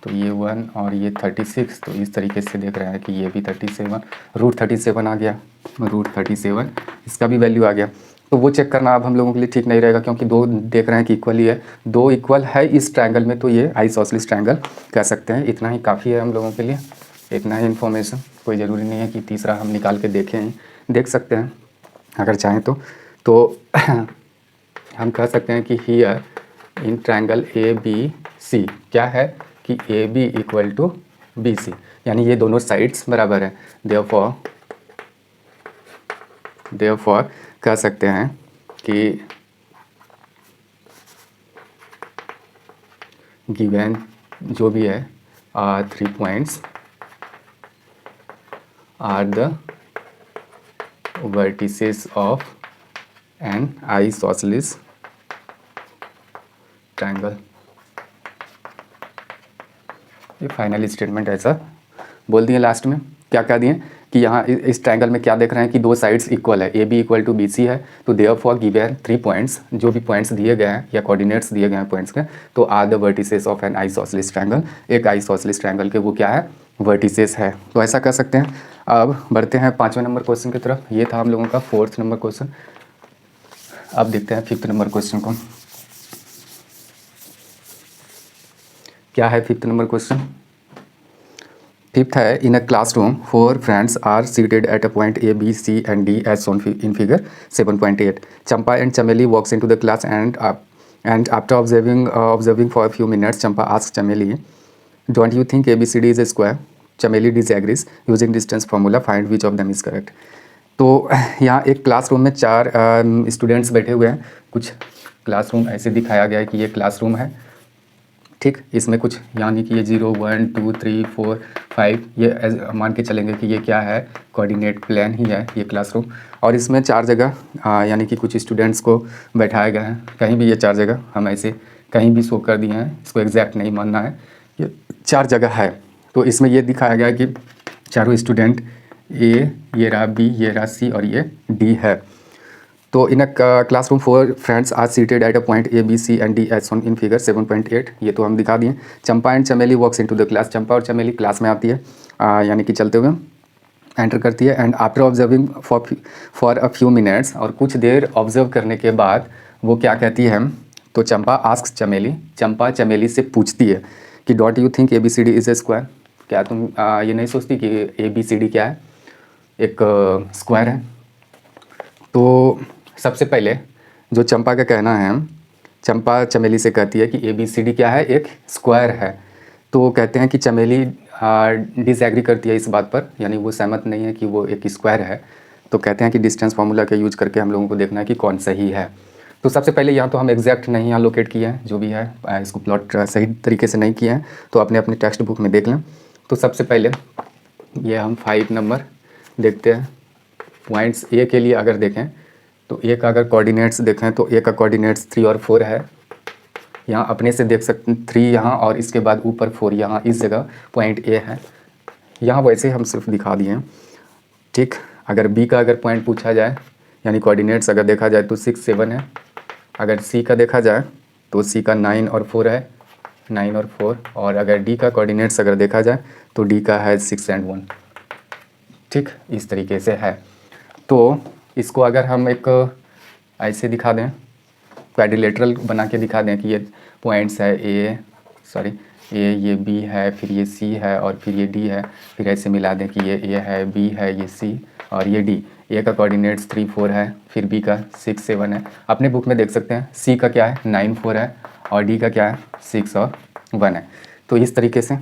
तो ये 1 और ये 36, तो इस तरीके से देख रहे हैं कि ये भी 37 √37 आ गया, √37 इसका भी वैल्यू आ गया। तो वो चेक करना अब हम लोगों के लिए ठीक नहीं रहेगा, क्योंकि दो देख रहे हैं कि इक्वल ही है, दो इक्वल है इस ट्रायंगल में, तो ये आइसोसेलेस ट्रायंगल कह सकते हैं। इतना ही काफ़ी है हम लोगों के लिए, इतना ही इन्फॉर्मेशन, कोई ज़रूरी नहीं है कि तीसरा हम निकाल के देख सकते हैं अगर चाहें तो हम कह सकते हैं कि हियर इन ट्रायंगल ABC क्या है कि AB = BC, यानी ये दोनों साइड्स बराबर है। देयरफॉर कह सकते हैं कि गिवन जो भी है 3 points are the vertices of an isosceles triangle. ये फाइनल स्टेटमेंट ऐसा बोल दिए लास्ट में। क्या कह दिए कि यहाँ इस ट्रायंगल में क्या देख रहे हैं कि दो साइड्स इक्वल है, AB = BC है, तो देयरफॉर गिवन 3 पॉइंट्स, जो भी पॉइंट्स दिए गए हैं या कोऑर्डिनेट्स दिए गए हैं पॉइंट्स के, तो are the vertices of an isosceles triangle, एक आइसोसेलेस ट्रायंगल के वो क्या है, वर्टिसेस है। तो ऐसा कह सकते हैं। अब बढ़ते हैं 5वें नंबर क्वेश्चन की तरफ। ये था हम लोगों का 4th नंबर क्वेश्चन। अब देखते हैं 5th नंबर क्वेश्चन को। क्या है 5th नंबर क्वेश्चन? 5th है, in a classroom 4 friends are seated at a point A, B, C and D as shown in figure 7.8. Champa and Chameli walks into the class and after observing for a few minutes, Champa asks Chameli, "Don't you think ABCD is a square?" Chameli disagrees. Using distance formula, find which of them is correct. तो यहाँ एक classroom में 4 students बैठे हुए हैं। कुछ classroom ऐसे दिखाया गया है कि ये क्लासरूम है, ठीक। इसमें कुछ यानी कि ये 0 1 2 3 4 5 ये मान के चलेंगे कि ये क्या है, कोऑर्डिनेट प्लेन ही है ये क्लासरूम। और इसमें 4 जगह यानी कि कुछ स्टूडेंट्स को बैठाया गया है। कहीं भी ये 4 जगह हम ऐसे कहीं भी शो कर दिए हैं, इसको एग्जैक्ट नहीं मानना है, ये 4 जगह है। तो इसमें ये दिखाया गया है कि चारों स्टूडेंट A, ये रहा B, ये रहा C और ये D है। तो in a classroom 4 friends are seated at a point A, B, C and D as shown in figure 7.8, ये तो हम दिखा दिए। चंपा एंड चमेली वॉक्स इनटू द क्लास, चंपा और चमेली क्लास में आती है, यानी कि चलते हुए एंटर करती है। And after observing for a few minutes, और कुछ देर ऑब्जर्व करने के बाद वो क्या कहती है, तो चंपा आस्क्स चमेली, चंपा चमेली से पूछती है कि don't you think ABCD is a square, क्या तुम ये नहीं सोचती कि ABCD क्या है, एक स्क्वायर है। तो सबसे पहले जो चंपा का कहना है, चंपा चमेली से कहती है कि ABCD क्या है, एक स्क्वायर है। तो कहते हैं कि चमेली डिसएग्री करती है इस बात पर, यानी वो सहमत नहीं है कि वो एक स्क्वायर है। तो कहते हैं कि डिस्टेंस फार्मूला का यूज करके हम लोगों को देखना है कि कौन सही है। तो सबसे पहले यहाँ तो हम एग्जैक्ट नहीं यहाँ लोकेट किए हैं, जो भी है इसको प्लॉट सही तरीके से नहीं किए हैं, तो अपने अपने टेक्स्ट बुक में देख लें। तो सबसे पहले ये हम 5 नंबर देखते हैं। पॉइंट्स A के लिए अगर देखें तो ए का अगर कोऑर्डिनेट्स देखें तो ए का कोऑर्डिनेट्स 3 और 4 है। यहाँ अपने से देख सकते हैं 3 यहाँ और इसके बाद ऊपर 4 यहाँ, इस जगह पॉइंट ए है। यहाँ वैसे हम सिर्फ दिखा दिए हैं, ठीक। अगर बी का अगर पॉइंट पूछा जाए यानी कोऑर्डिनेट्स अगर देखा जाए तो 6 7 है। अगर सी का देखा जाए तो सी का 9 और 4 है, 9 और 4। और अगर डी का कोऑर्डिनेट्स अगर देखा जाए तो डी का है 6 और 1, ठीक। इस तरीके से है। तो इसको अगर हम एक ऐसे दिखा दें, क्वाड्रिलेटरल बना के दिखा दें कि ये पॉइंट्स है ये बी है, फिर ये सी है और फिर ये डी है, फिर ऐसे मिला दें कि ये ए है, बी है, ये सी और ये डी। ए का कोऑर्डिनेट्स 3 4 है, फिर बी का 6 7 है। अपने बुक में देख सकते हैं सी का क्या है 9 4 है और डी का क्या है 6 और 1 है। तो इस तरीके से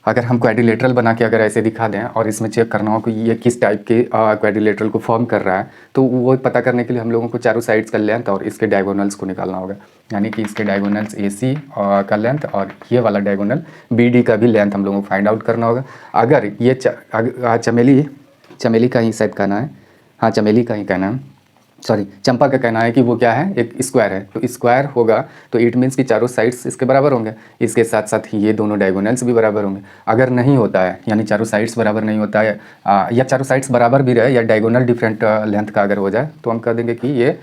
अगर हम क्वाड्रिलेटरल बना के अगर ऐसे दिखा दें और इसमें चेक करना हो कि ये किस टाइप के क्वाड्रिलेटरल को फॉर्म कर रहा है, तो वो पता करने के लिए हम लोगों को चारों साइड्स का लेंथ और इसके डायगोनल्स को निकालना होगा। यानी कि इसके डायगोनल्स ए सी का लेंथ और ये वाला डायगोनल बी डी का भी लेंथ हम लोगों को फाइंड आउट करना होगा। अगर ये चमेली का ही शायद कहना है, हाँ चमेली का ही कहना है, सॉरी चंपा का कहना है कि वो क्या है एक स्क्वायर है। तो स्क्वायर होगा तो इट मीन्स कि चारों साइड्स इसके बराबर होंगे, इसके साथ साथ ये दोनों डायगोनल्स भी बराबर होंगे। अगर नहीं होता है यानी चारों साइड्स बराबर नहीं होता है या चारों साइड्स बराबर भी रहे या डायगोनल डिफरेंट लेंथ का अगर हो जाए तो हम कह देंगे कि ये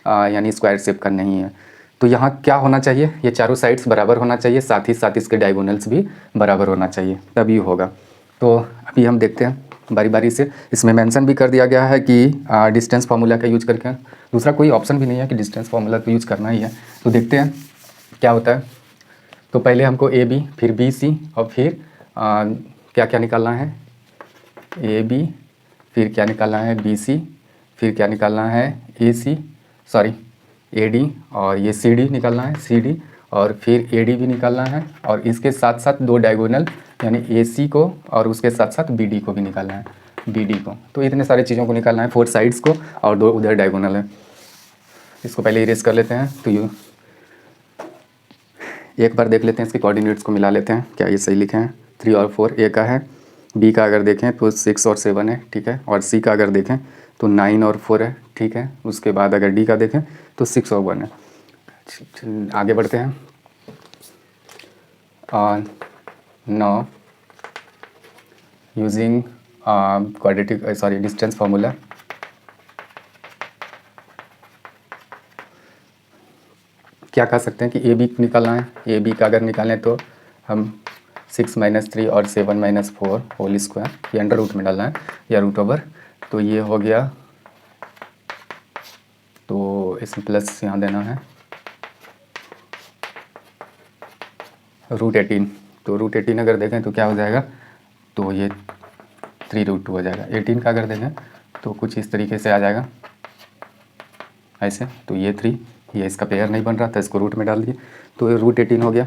यानी स्क्वायर शेप का नहीं है। तो यहाँ क्या होना चाहिए, ये चारों साइड्स बराबर होना चाहिए, साथ ही साथ इसके डायगोनल्स भी बराबर होना चाहिए, तभी होगा। तो अभी हम देखते हैं बारी बारी से। इसमें मेंशन भी कर दिया गया है कि डिस्टेंस फार्मूला का यूज करके, दूसरा कोई ऑप्शन भी नहीं है कि डिस्टेंस फार्मूला तो यूज करना ही है। तो देखते हैं क्या होता है। तो पहले हमको ए बी, फिर बी सी और फिर क्या क्या निकालना है, ए बी, फिर क्या निकालना है बी सी, फिर क्या निकालना है ए सी, सॉरी ए डी, और ये सी डी निकालना है सी डी, और फिर ए डी भी निकालना है, और इसके साथ साथ दो डायगोनल यानी ए सी को और उसके साथ साथ बी डी को भी निकालना है, बी डी को। तो इतने सारी चीज़ों को निकालना है, 4 साइड्स को और 2 उधर डायगोनल है। इसको पहले इरेज कर लेते हैं। तो ये एक बार देख लेते हैं, इसके कोऑर्डिनेट्स को मिला लेते हैं क्या ये सही लिखे हैं। 3 और 4 ए का है, बी का अगर देखें तो 6 और 7 है, ठीक है। और सी का अगर देखें तो 9 और 4 है, ठीक है। उसके बाद अगर डी का देखें तो 6 और 1 है। आगे बढ़ते हैं। Now using quadratic distance formula, क्या कह सकते हैं कि ए बी निकालना है। ए बी का अगर निकालें तो हम 6 - 3 और 7 - 4 होल स्क्वायर, ये अंडर रूट में डालना है या रूट ओवर। तो ये हो गया, तो इसमें प्लस यहाँ देना है √18। तो √18 अगर देखें तो क्या हो जाएगा, तो ये 3√2 हो जाएगा। 18 का अगर देखें तो कुछ इस तरीके से आ जाएगा ऐसे। तो ये 3, ये इसका पेयर नहीं बन रहा था, इसको रूट में डाल दिए तो ये √18 हो गया।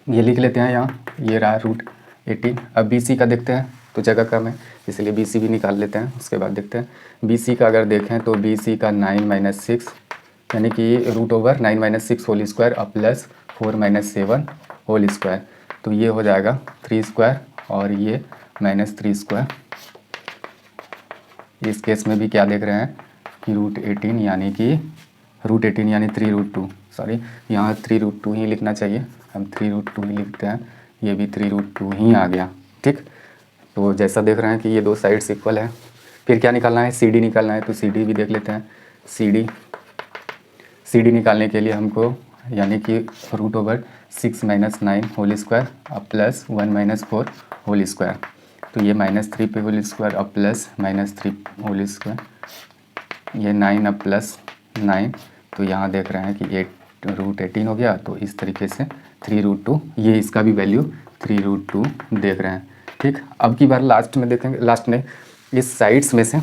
ये लिख लेते हैं यहाँ, ये रहा √18। अब बी सी का देखते हैं तो जगह कम है इसलिए बी सी भी निकाल लेते हैं। उसके बाद देखते हैं बी सी का अगर देखें तो बी सी का 9 - 6 यानी कि √9 - 6 होल स्क्वायर और प्लस 4 - 7 होल स्क्वायर। तो ये हो जाएगा 3 स्क्वायर और ये -3 स्क्वायर। इस केस में भी क्या देख रहे हैं कि √18 यानी कि 3√2, सॉरी यहाँ 3√2 ही लिखना चाहिए, हम 3√2 ही लिखते हैं। ये भी 3√2 ही आ गया, ठीक। तो जैसा देख रहे हैं कि ये दो साइड्स इक्वल है। फिर क्या निकालना है, सी डी निकालना है। तो सी डी भी देख लेते हैं। सी डी निकालने के लिए हमको यानी कि √6 - 9 होल स्क्वायर और प्लस 1 - 4 होल स्क्वायर। तो ये -3 पे होल स्क्वायर और प्लस -3 होल स्क्वायर, ये 9 और प्लस 9। तो यहाँ देख रहे हैं कि 8√18 हो गया। तो इस तरीके से 3√2, ये इसका भी वैल्यू 3√2 देख रहे हैं, ठीक। अब की बार लास्ट में देखेंगे, लास्ट में इस साइड्स में से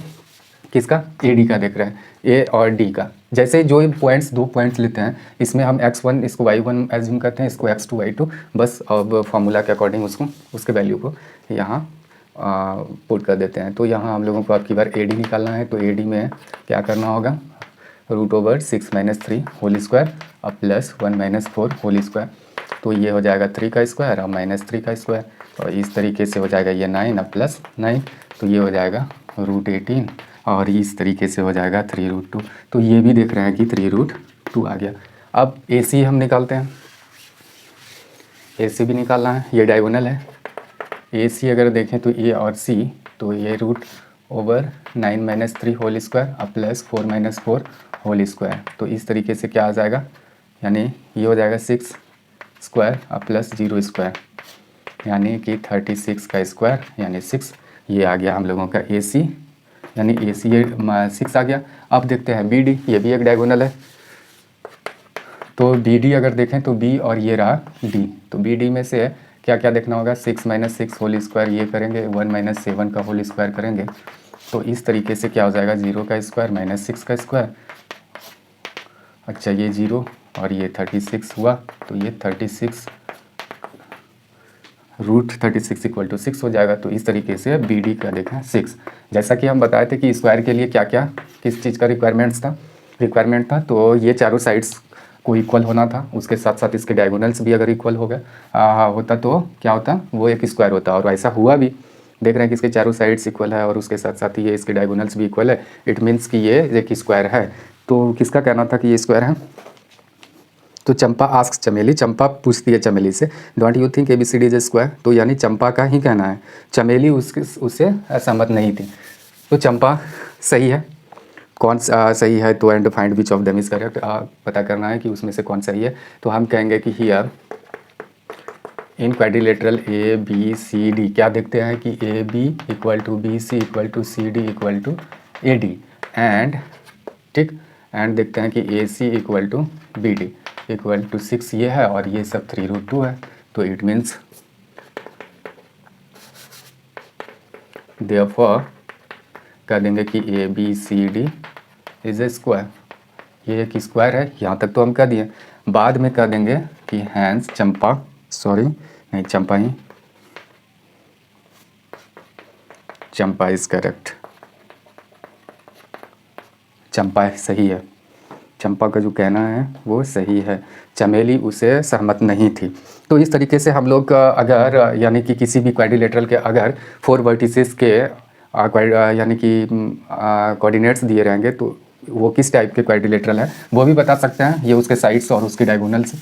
किसका, ए डी का देख रहे हैं, ए और डी का। जैसे जो पॉइंट्स, 2 पॉइंट्स लेते हैं, इसमें हम x1 इसको y1 एज्यूम करते हैं, इसको x2 y2, बस अब फार्मूला के अकॉर्डिंग उसके वैल्यू को यहाँ पुट कर देते हैं। तो यहाँ हम लोगों को अब की बार ए डी निकालना है। तो ए डी में क्या करना होगा, √6 - 3 होल स्क्वायर और प्लस 1 - 4 होल स्क्वायर। तो ये हो जाएगा 3 का स्क्वायर और -3 का स्क्वायर, और इस तरीके से हो जाएगा ये 9 और प्लस 9। तो ये हो जाएगा √18 और इस तरीके से हो जाएगा 3√2। तो ये भी देख रहे हैं कि 3√2 आ गया। अब AC हम निकालते हैं, AC भी निकालना है, ये डायगोनल है। AC अगर देखें तो A और C, तो ये √9 - 3 होल स्क्वायर अब प्लस 4 - 4 होल स्क्वायर। तो इस तरीके से क्या आ जाएगा, यानी ये हो जाएगा 6 स्क्वायर अब प्लस 0 स्क्वायर, यानी कि 36 का स्क्वायर यानी 6। ये आ गया हम लोगों का AC, यानी AC ये 6 आ गया। अब देखते हैं BD, ये भी एक डायगोनल है। तो BD अगर देखें तो B और ये रहा D, तो BD में से क्या क्या देखना होगा, 6 - 6 होल स्क्वायर ये करेंगे, 1 - 7 का होल स्क्वायर करेंगे। तो इस तरीके से क्या हो जाएगा, 0 का स्क्वायर माइनस 6 का स्क्वायर। अच्छा ये 0 और ये 36 हुआ, तो ये 36 √36 = 6 हो जाएगा। तो इस तरीके से BD का देखा 6। जैसा कि हम बताए थे कि स्क्वायर के लिए क्या क्या किस चीज़ का रिक्वायरमेंट था, तो ये चारों साइड्स को इक्वल होना था, उसके साथ साथ इसके डायगोनल्स भी अगर इक्वल हो गया होता तो क्या होता, वो एक स्क्वायर होता। और ऐसा हुआ भी, देख रहे हैं कि इसके चारों साइड्स इक्वल है और उसके साथ साथ ये इसके डायगोनल्स भी इक्वल है। इट मीन्स कि ये एक स्क्वायर है। तो किसका कहना था कि ये स्क्वायर है, तो चंपा आस्क्स चमेली, चंपा पूछती है चमेली से, don't you think ABCD is a square. तो यानी चंपा का ही कहना है, चमेली उससे असहमत नहीं थी। तो चंपा सही है, कौन सा सही है, तो and find which of them is correct, पता करना है कि उसमें से कौन सही है। तो हम कहेंगे कि हियर इन क्वाड्रिलेटरल ABCD क्या देखते हैं कि AB = BC = CD = AD and ठीक, एंड देखते हैं कि AC = BD = 6 ये है और ये सब 3√2 है। तो इट मीन्स देयरफॉर कह देंगे कि ABCD इज ए स्क्वायर, ये एक स्क्वायर है। यहाँ तक तो हम कह दिए, बाद में कह देंगे कि हैंस चंपा, सॉरी नहीं चंपा ही, चंपा इज करेक्ट, चंपा सही है, चंपा का जो कहना है वो सही है, चमेली उसे सहमत नहीं थी। तो इस तरीके से हम लोग अगर यानी कि किसी भी क्वाड्रिलेटरल के अगर 4 वर्टिसेस के यानी कि कोऑर्डिनेट्स दिए रहेंगे तो वो किस टाइप के क्वाड्रिलेटरल है वो भी बता सकते हैं, ये उसके साइड्स और उसके डायगोनल्स,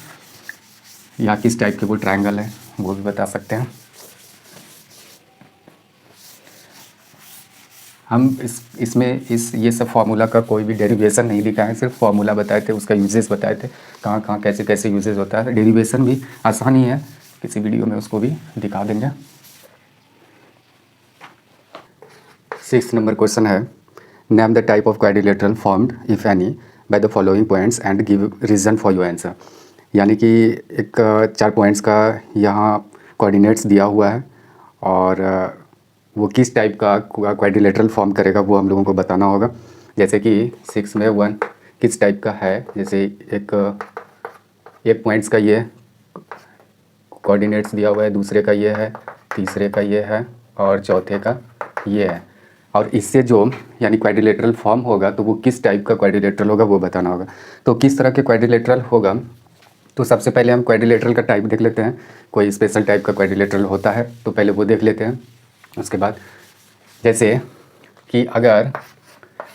या किस टाइप के वो ट्रायंगल है वो भी बता सकते हैं। हम ये सब फार्मूला का कोई भी डेरिवेशन नहीं लिखा है, सिर्फ फार्मूला बताए थे, उसका यूजेस बताए थे, कहाँ कहाँ कैसे कैसे यूजेस होता है। डेरिवेशन भी आसान ही है, किसी वीडियो में उसको भी दिखा देंगे। 6 नंबर क्वेश्चन है, name the type of quadrilateral formed if any by the following points and give reason for your answer. यानी कि एक 4 पॉइंट्स का यहाँ कोऑर्डिनेट्स दिया हुआ है और वो किस टाइप का क्वाड्रिलेटरल फॉर्म करेगा वो हम लोगों को बताना होगा। जैसे कि 6 में 1 किस टाइप का है, जैसे एक पॉइंट्स का ये कोऑर्डिनेट्स दिया हुआ है, दूसरे का ये है, तीसरे का ये है और चौथे का ये है। और इससे जो यानी क्वाड्रिलेटरल फॉर्म होगा तो वो किस टाइप का क्वाड्रिलेटरल होगा वो बताना होगा। तो किस तरह के क्वाड्रिलेटरल होगा, तो सबसे पहले हम क्वाड्रिलेटरल का टाइप देख लेते हैं, कोई स्पेशल टाइप का क्वाड्रिलेटरल होता है तो पहले वो देख लेते हैं। उसके बाद जैसे कि अगर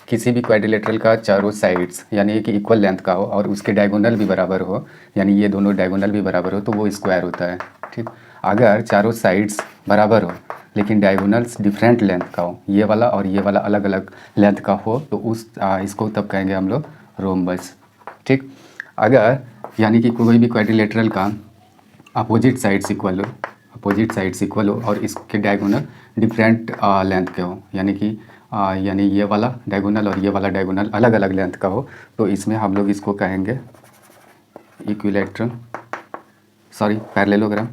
किसी भी क्वाड्रिलेटरल का चारों साइड्स यानी कि इक्वल लेंथ का हो और उसके डायगोनल भी बराबर हो, यानी ये दोनों डायगोनल भी बराबर हो तो वो स्क्वायर होता है। ठीक, अगर चारों साइड्स बराबर हो लेकिन डायगोनल्स डिफरेंट लेंथ का हो, ये वाला और ये वाला अलग अलग लेंथ का हो तो इसको तब कहेंगे हम लोग रोम्बस। ठीक, अगर यानी कि कोई भी क्वाड्रिलेटरल का अपोजिट साइड्स इक्वल हो और इसके डायगोनल डिफरेंट लेंथ के हो, यानी कि यानी ये वाला डायगोनल और ये वाला डायगोनल अलग अलग लेंथ का हो, तो इसमें हम लोग इसको कहेंगे पैरेललोग्राम।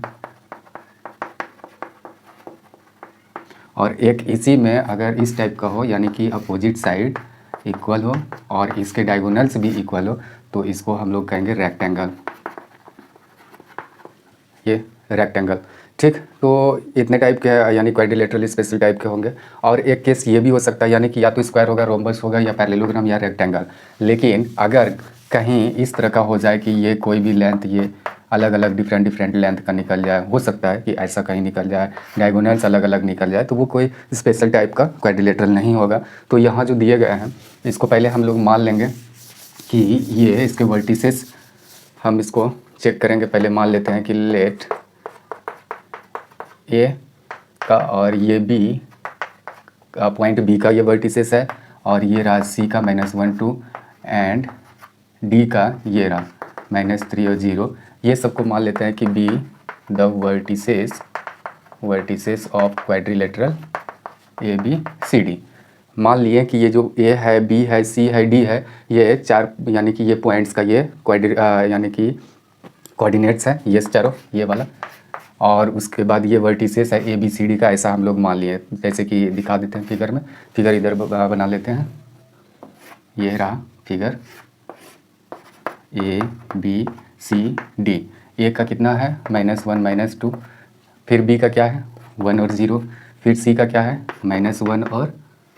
और एक इसी में अगर इस टाइप का हो यानी कि अपोजिट साइड इक्वल हो और इसके डायगोनल्स भी इक्वल हो तो इसको हम लोग कहेंगे रेक्टेंगल, ये रेक्टेंगल। ठीक, तो इतने टाइप के यानी क्वाड्रिलेटरल स्पेशल टाइप के होंगे। और एक केस ये भी हो सकता है यानी कि या तो स्क्वायर होगा, रोम्बस होगा या पैरेललोग्राम या रेक्टेंगल। लेकिन अगर कहीं इस तरह का हो जाए कि ये कोई भी लेंथ ये अलग अलग डिफरेंट लेंथ का निकल जाए, हो सकता है कि ऐसा कहीं निकल जाए, डायगोनल्स अलग अलग निकल जाए, तो वो कोई स्पेशल टाइप का क्वाड्रिलेटरल नहीं होगा। तो यहाँ जो दिए गए हैं इसको पहले हम लोग मान लेंगे कि ये इसके वर्टिसेस, हम इसको चेक करेंगे। पहले मान लेते हैं कि लेट ए का और ये बी का, पॉइंट बी का ये वर्टिसेस है, और ये रहा सी का -1 2 एंड डी का ये रहा -3 और 0। ये सबको मान लेते हैं कि be the vertices of quadrilateral A B C D. मान लिए कि ये जो ए है, बी है, सी है, डी है, ये चार यानी कि ये पॉइंट्स का ये यानी कि कोऑर्डिनेट्स है ये चारों, ये वाला। और उसके बाद ये वर्टिसेस है ए बी सी डी का, ऐसा हम लोग मान लिए। जैसे कि दिखा देते हैं फिगर में, फिगर इधर बना लेते हैं। ये रहा figure A B C D. A का कितना है -1 -2, फिर बी का क्या है 1 और 0, फिर सी का क्या है -1 और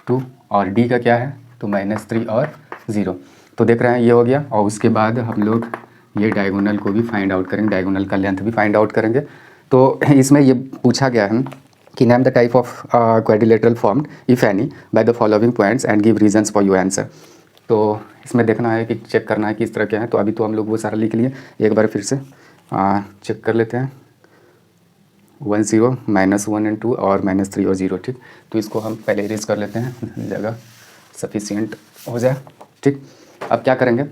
2, और डी का क्या है तो -3 और 0। तो देख रहे हैं ये हो गया। और उसके बाद हम लोग ये डायगोनल को भी फाइंड आउट करेंगे, डायगोनल का लेंथ भी फाइंड आउट करेंगे। तो इसमें ये पूछा गया है कि name the type of quadrilateral formed if any by the following points and give reasons for your answer. तो इसमें देखना है कि चेक करना है कि इस तरह के हैं। तो अभी तो हम लोग वो सारा लिख लिए, एक बार फिर से चेक कर लेते हैं। 1 0 -1 एंड 2 और -3 और 0। ठीक, तो इसको हम पहले इरेज कर लेते हैं, जगह सफिशिएंट हो जाए। ठीक, अब क्या करेंगे,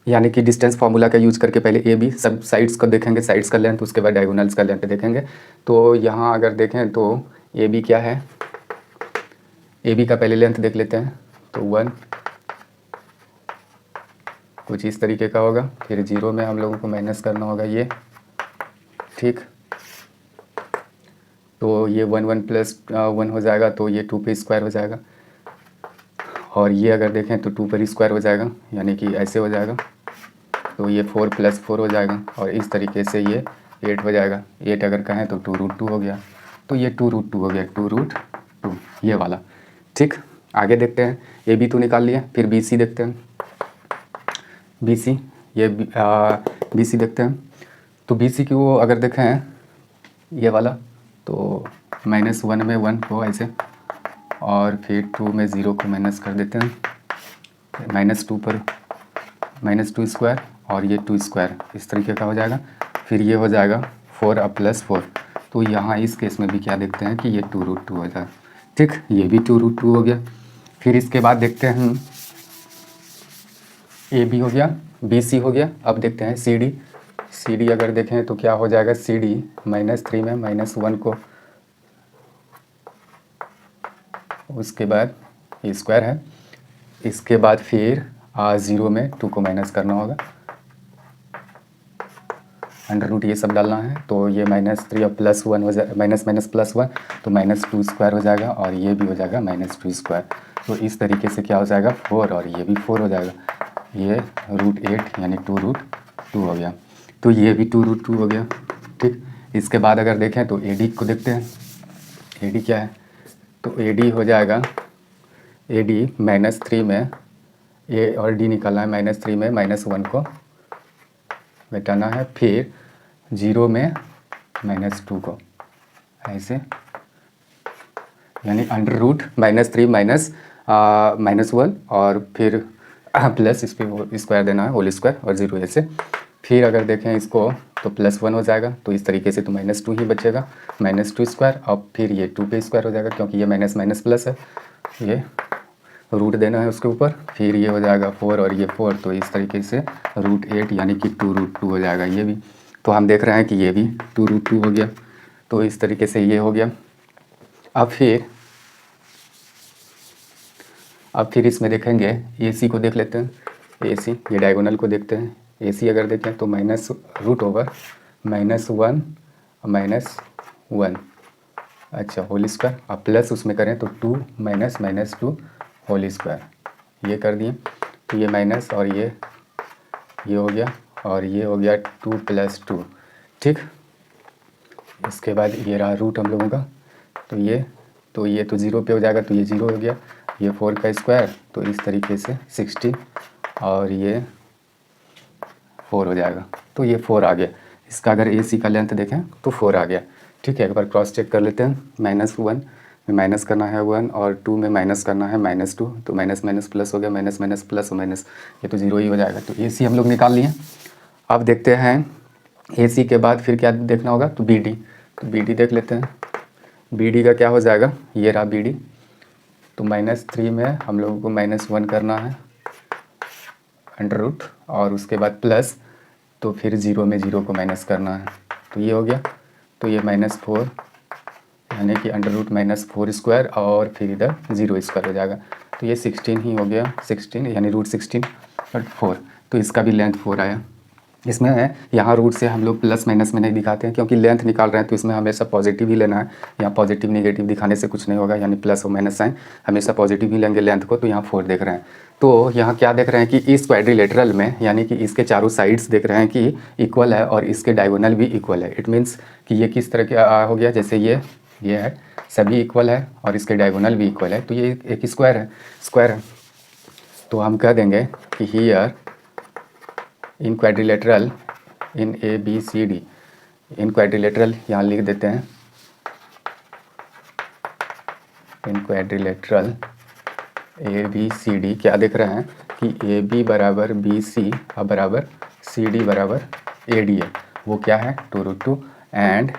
यानी कि डिस्टेंस फार्मूला का यूज करके पहले ए बी सब साइड्स को देखेंगे, साइड्स का लेंथ, उसके बाद डायगोनल्स का लेंथ देखेंगे। तो यहाँ अगर देखें तो ए बी क्या है, ए बी का पहले लेंथ देख लेते हैं। तो 1 कुछ इस तरीके का होगा, फिर 0 में हम लोगों को माइनस करना होगा ये। ठीक, तो ये 1 1 + 1 हो जाएगा, तो ये 2 पे स्क्वायर हो जाएगा। और ये अगर देखें तो 2 पर स्क्वायर हो जाएगा, यानी कि ऐसे हो जाएगा। तो ये 4 + 4 हो जाएगा, और इस तरीके से ये 8 हो जाएगा। 8 अगर कहें तो 2√2 हो गया। तो ये 2√2 हो गया, 2√2 ये वाला। ठीक, आगे देखते हैं, ए बी तो निकाल लिए, फिर बी सी देखते हैं। बी सी, ये बी सी देखते हैं। तो बी सी की वो अगर देखें ये वाला, तो -1 में 1 को ऐसे, और फिर 2 में 0 को माइनस कर देते हैं, -2 पर -2 स्क्वायर, और ये 2 स्क्वायर इस तरीके का हो जाएगा। फिर ये हो जाएगा 4 अब +4। तो यहाँ इस केस में भी क्या देखते हैं कि ये 2√2 हो जाएगा। ठीक, ये भी 2√2 हो गया। फिर इसके बाद देखते हैं ए बी हो गया, बी सी हो गया। अब देखते हैं सी डी। सी डी अगर देखें तो क्या हो जाएगा, सी डी -3 में -1 को, उसके बाद ये स्क्वायर है, इसके बाद फिर 0 में 2 को माइनस करना होगा, √ ये सब डालना है। तो ये -3 और +1 हो जाए, -+1, तो -2 स्क्वायर हो जाएगा, और ये भी हो जाएगा -2 स्क्वायर। तो इस तरीके से क्या हो जाएगा 4, और ये भी 4 हो जाएगा। ये √8 यानी 2√2 हो गया। तो ये भी 2√2 हो गया। ठीक, इसके बाद अगर देखें तो ए डी को देखते हैं। ए डी क्या है, तो ए डी हो जाएगा, ए डी -3 में, ए और डी निकालना है, -3 में -1 को घटाना है, फिर 0 में -2 को ऐसे, यानी √-3 -1, और फिर प्लस इस पर स्क्वायर देना है, होल स्क्वायर, और 0 ऐसे। फिर अगर देखें इसको तो +1 हो जाएगा। तो इस तरीके से तो -2 ही बचेगा, -2 स्क्वायर, और फिर ये 2 पे स्क्वायर हो जाएगा, क्योंकि ये माइनस माइनस प्लस है, ये रूट देना है उसके ऊपर। फिर ये हो जाएगा 4 और ये 4, तो इस तरीके से √8 यानी कि 2√2 हो जाएगा ये भी। तो हम देख रहे हैं कि ये भी 2√2 हो गया। तो इस तरीके से ये हो गया। अब फिर इसमें देखेंगे AC को देख लेते हैं। AC ये डायगोनल को देखते हैं। AC अगर देखें तो -√1 -1 अच्छा होल स्क्वायर, अब प्लस उसमें करें तो 2 -2 होल स्क्वायर, ये कर दिए। तो ये माइनस और ये हो गया, और ये हो गया 2 + 2। ठीक, इसके बाद ये रहा रूट हम लोगों का। तो ये तो 0 पे हो जाएगा, तो ये 0 हो गया। ये 4 का स्क्वायर, तो इस तरीके से 16, और ये 4 हो जाएगा। तो ये 4 आ गया। इसका अगर AC का लेंथ देखें तो 4 आ गया। ठीक है, एक बार क्रॉस चेक कर लेते हैं। -1 में माइनस करना है 1 और 2 में माइनस करना है -2, तो माइनस माइनस प्लस हो गया, माइनस माइनस प्लस और माइनस, ये तो 0 ही हो जाएगा। तो AC हम लोग निकाल लिए। अब देखते हैं AC के बाद फिर क्या देखना होगा, तो BD। तो BD देख लेते हैं। BD का क्या हो जाएगा, ये रहा BD। तो -3 में हम लोगों को -1 करना है √ और उसके बाद प्लस, तो फिर 0 में 0 को माइनस करना है, तो ये हो गया। तो ये -4 यानी कि √-4² और फिर इधर 0² हो जाएगा। तो ये 16 ही हो गया, 16 यानी √16 और 4। तो इसका भी लेंथ 4 आया। इसमें यहाँ रूट से हम लोग प्लस माइनस में नहीं दिखाते हैं, क्योंकि लेंथ निकाल रहे हैं तो इसमें हमेशा पॉजिटिव ही लेना है। यहाँ पॉजिटिव निगेटिव दिखाने से कुछ नहीं होगा, यानी प्लस और माइनस साइन हमेशा पॉजिटिव ही लेंगे लेंथ को। तो यहाँ 4 देख रहे हैं। तो यहाँ क्या देख रहे हैं कि इस क्वाड्रिलेटरल में, यानी कि इसके चारों साइड्स देख रहे हैं कि इक्वल है और इसके डायगोनल भी इक्वल है। इट मीन्स कि ये किस तरह का हो गया, जैसे ये है, सभी इक्वल है और इसके डायगोनल भी इक्वल है, तो ये एक स्क्वायर है। तो हम कह देंगे कि here in quadrilateral in ABCD, in quadrilateral यहाँ लिख देते हैं, इन क्वाड्रिलेटरल ABCD क्या देख रहे हैं कि AB बराबर BC और बराबर CD बराबर AD है। वो क्या है, 2√2। एंड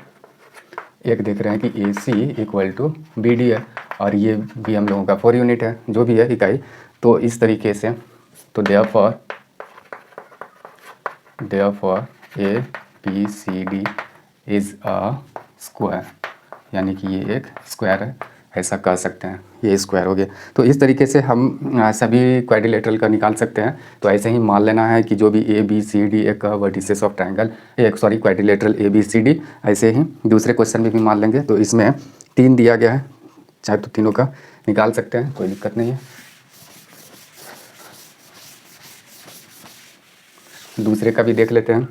एक देख रहे हैं कि AC = BD है, और ये भी हम लोगों का 4 यूनिट है, जो भी है इकाई। तो इस तरीके से, तो therefore ABCD is a square, यानी कि ये एक स्क्वायर है, ऐसा कह सकते हैं। ये स्क्वायर हो गया। तो इस तरीके से हम सभी क्वाड्रिलेटरल का निकाल सकते हैं। तो ऐसे ही मान लेना है कि जो भी ABCD एक vertices of triangle, quadrilateral ABCD, ऐसे ही दूसरे क्वेश्चन में भी मान लेंगे। तो इसमें 3 दिया गया है, चाहे तो तीनों का निकाल सकते हैं, कोई दिक्कत नहीं है। दूसरे का भी देख लेते हैं।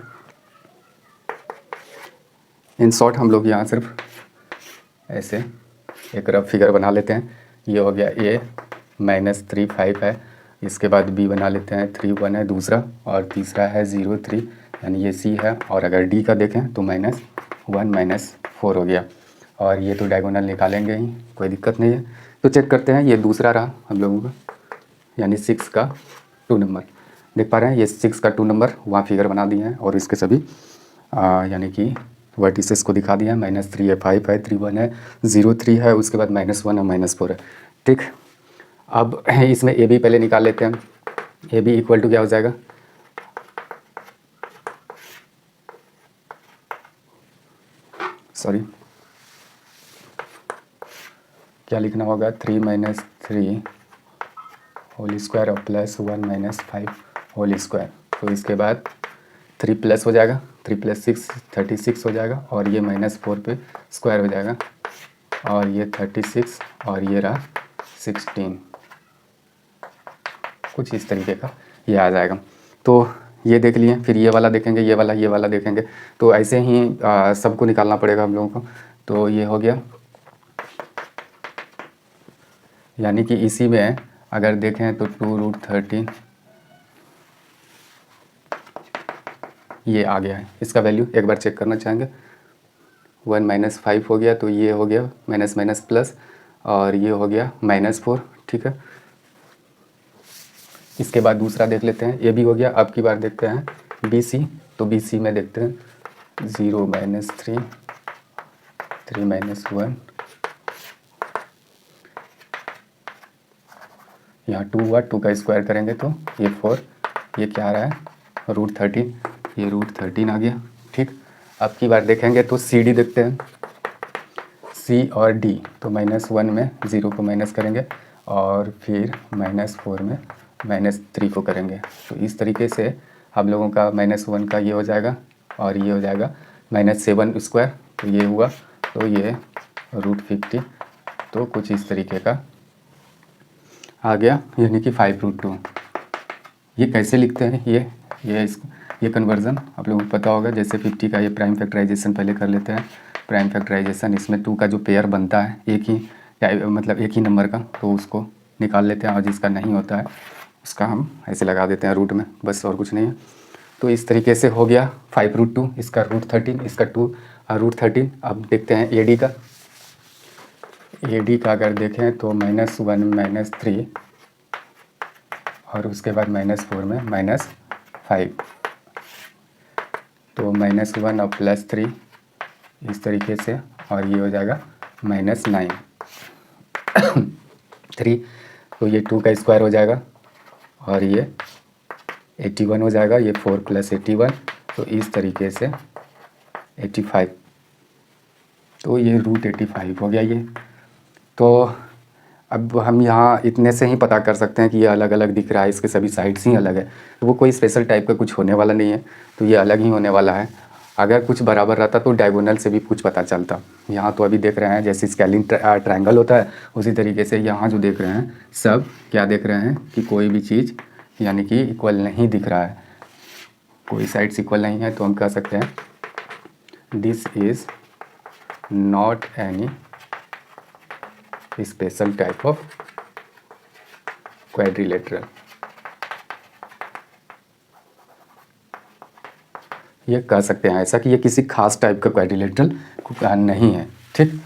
इन शॉर्ट हम लोग यहाँ सिर्फ ऐसे एक रफ फिगर बना लेते हैं। ये हो गया A -3 5 है, इसके बाद B बना लेते हैं 3 1 है दूसरा, और तीसरा है 0 3, यानी ये C है। और अगर D का देखें तो -1 -4 हो गया। और ये तो डायगोनल निकालेंगे ही, कोई दिक्कत नहीं है। तो चेक करते हैं, ये दूसरा रहा हम लोगों का, यानी 6 का 2 नंबर देख पा रहे हैं। ये 6 का 2 नंबर वहाँ फिगर बना दिए हैं, और इसके सभी यानी कि वर्टिसेस को दिखा दिया है। -3 है, 5 है, 3 1 है, 0 3 है, उसके बाद -1 और -4 है। ठीक, अब इसमें AB पहले निकाल लेते हैं। AB = क्या हो जाएगा, सॉरी क्या लिखना होगा, 3 - 3 होल स्क्वायर और +1 - 5 होल स्क्वायर। तो इसके बाद 3 प्लस हो जाएगा, 3 + 6 36 हो जाएगा, और ये -4 पे स्क्वायर हो जाएगा, और ये 36 और ये रहा 16, कुछ इस तरीके का ये आ जाएगा। तो ये देख लिए, फिर ये वाला देखेंगे, ये वाला देखेंगे। तो ऐसे ही सबको निकालना पड़ेगा हम लोगों को। तो ये हो गया, यानी कि इसी में अगर देखें तो 2√13 ये आ गया है। इसका वैल्यू एक बार चेक करना चाहेंगे। 1 - 5 हो गया, तो ये हो गया माइनस माइनस प्लस, और ये हो गया -4। ठीक है, इसके बाद दूसरा देख लेते हैं। AB हो गया। अब की बार देखते हैं BC। तो BC में देखते हैं 0 - 3 3 - 1, यहाँ 2 हुआ, 2 का स्क्वायर करेंगे तो ये 4, ये क्या आ रहा है, √13, ये √13 आ गया। ठीक, अब की बार देखेंगे तो CD देखते हैं, C और D। तो -1 में 0 को माइनस करेंगे, और फिर -4 में -3 को करेंगे। तो इस तरीके से हम लोगों का -1 का ये हो जाएगा, और ये हो जाएगा -7²। तो ये हुआ, तो ये √50। तो कुछ इस तरीके का आ गया, यानी कि 5√2। ये कैसे लिखते हैं, ये कन्वर्ज़न आप लोगों को पता होगा। जैसे 50 का ये प्राइम फैक्टराइजेशन पहले कर लेते हैं। प्राइम फैक्टराइजेशन, इसमें 2 का जो पेयर बनता है एक ही मतलब एक ही नंबर का, तो उसको निकाल लेते हैं, और जिसका नहीं होता है उसका हम ऐसे लगा देते हैं रूट में, बस और कुछ नहीं है। तो इस तरीके से हो गया 5√2, इसका √13, इसका √13। अब देखते हैं AD का। AD का अगर देखें तो -1 -3 और उसके बाद -4 में -5, तो -1 और +3 इस तरीके से, और ये हो जाएगा -9 3, तो ये 2 का स्क्वायर हो जाएगा और ये 81 हो जाएगा, ये 4 + 81, तो इस तरीके से 85, तो ये √85 हो गया ये। तो अब हम यहाँ इतने से ही पता कर सकते हैं कि ये अलग अलग दिख रहा है, इसके सभी साइड्स ही अलग है, तो वो कोई स्पेशल टाइप का कुछ होने वाला नहीं है, तो ये अलग ही होने वाला है। अगर कुछ बराबर रहता तो डायगोनल से भी कुछ पता चलता। यहाँ तो अभी देख रहे हैं जैसे स्केलिंग ट्रायंगल होता है, उसी तरीके से यहाँ जो देख रहे हैं सब क्या देख रहे हैं कि कोई भी चीज़ यानी कि इक्वल नहीं दिख रहा है, कोई साइड्स इक्वल नहीं है, तो हम कह सकते हैं this is not any special type of quadrilateral. ये कह सकते हैं ऐसा कि ये किसी खास टाइप का क्वाड्रिलेटरल नहीं है। ठीक,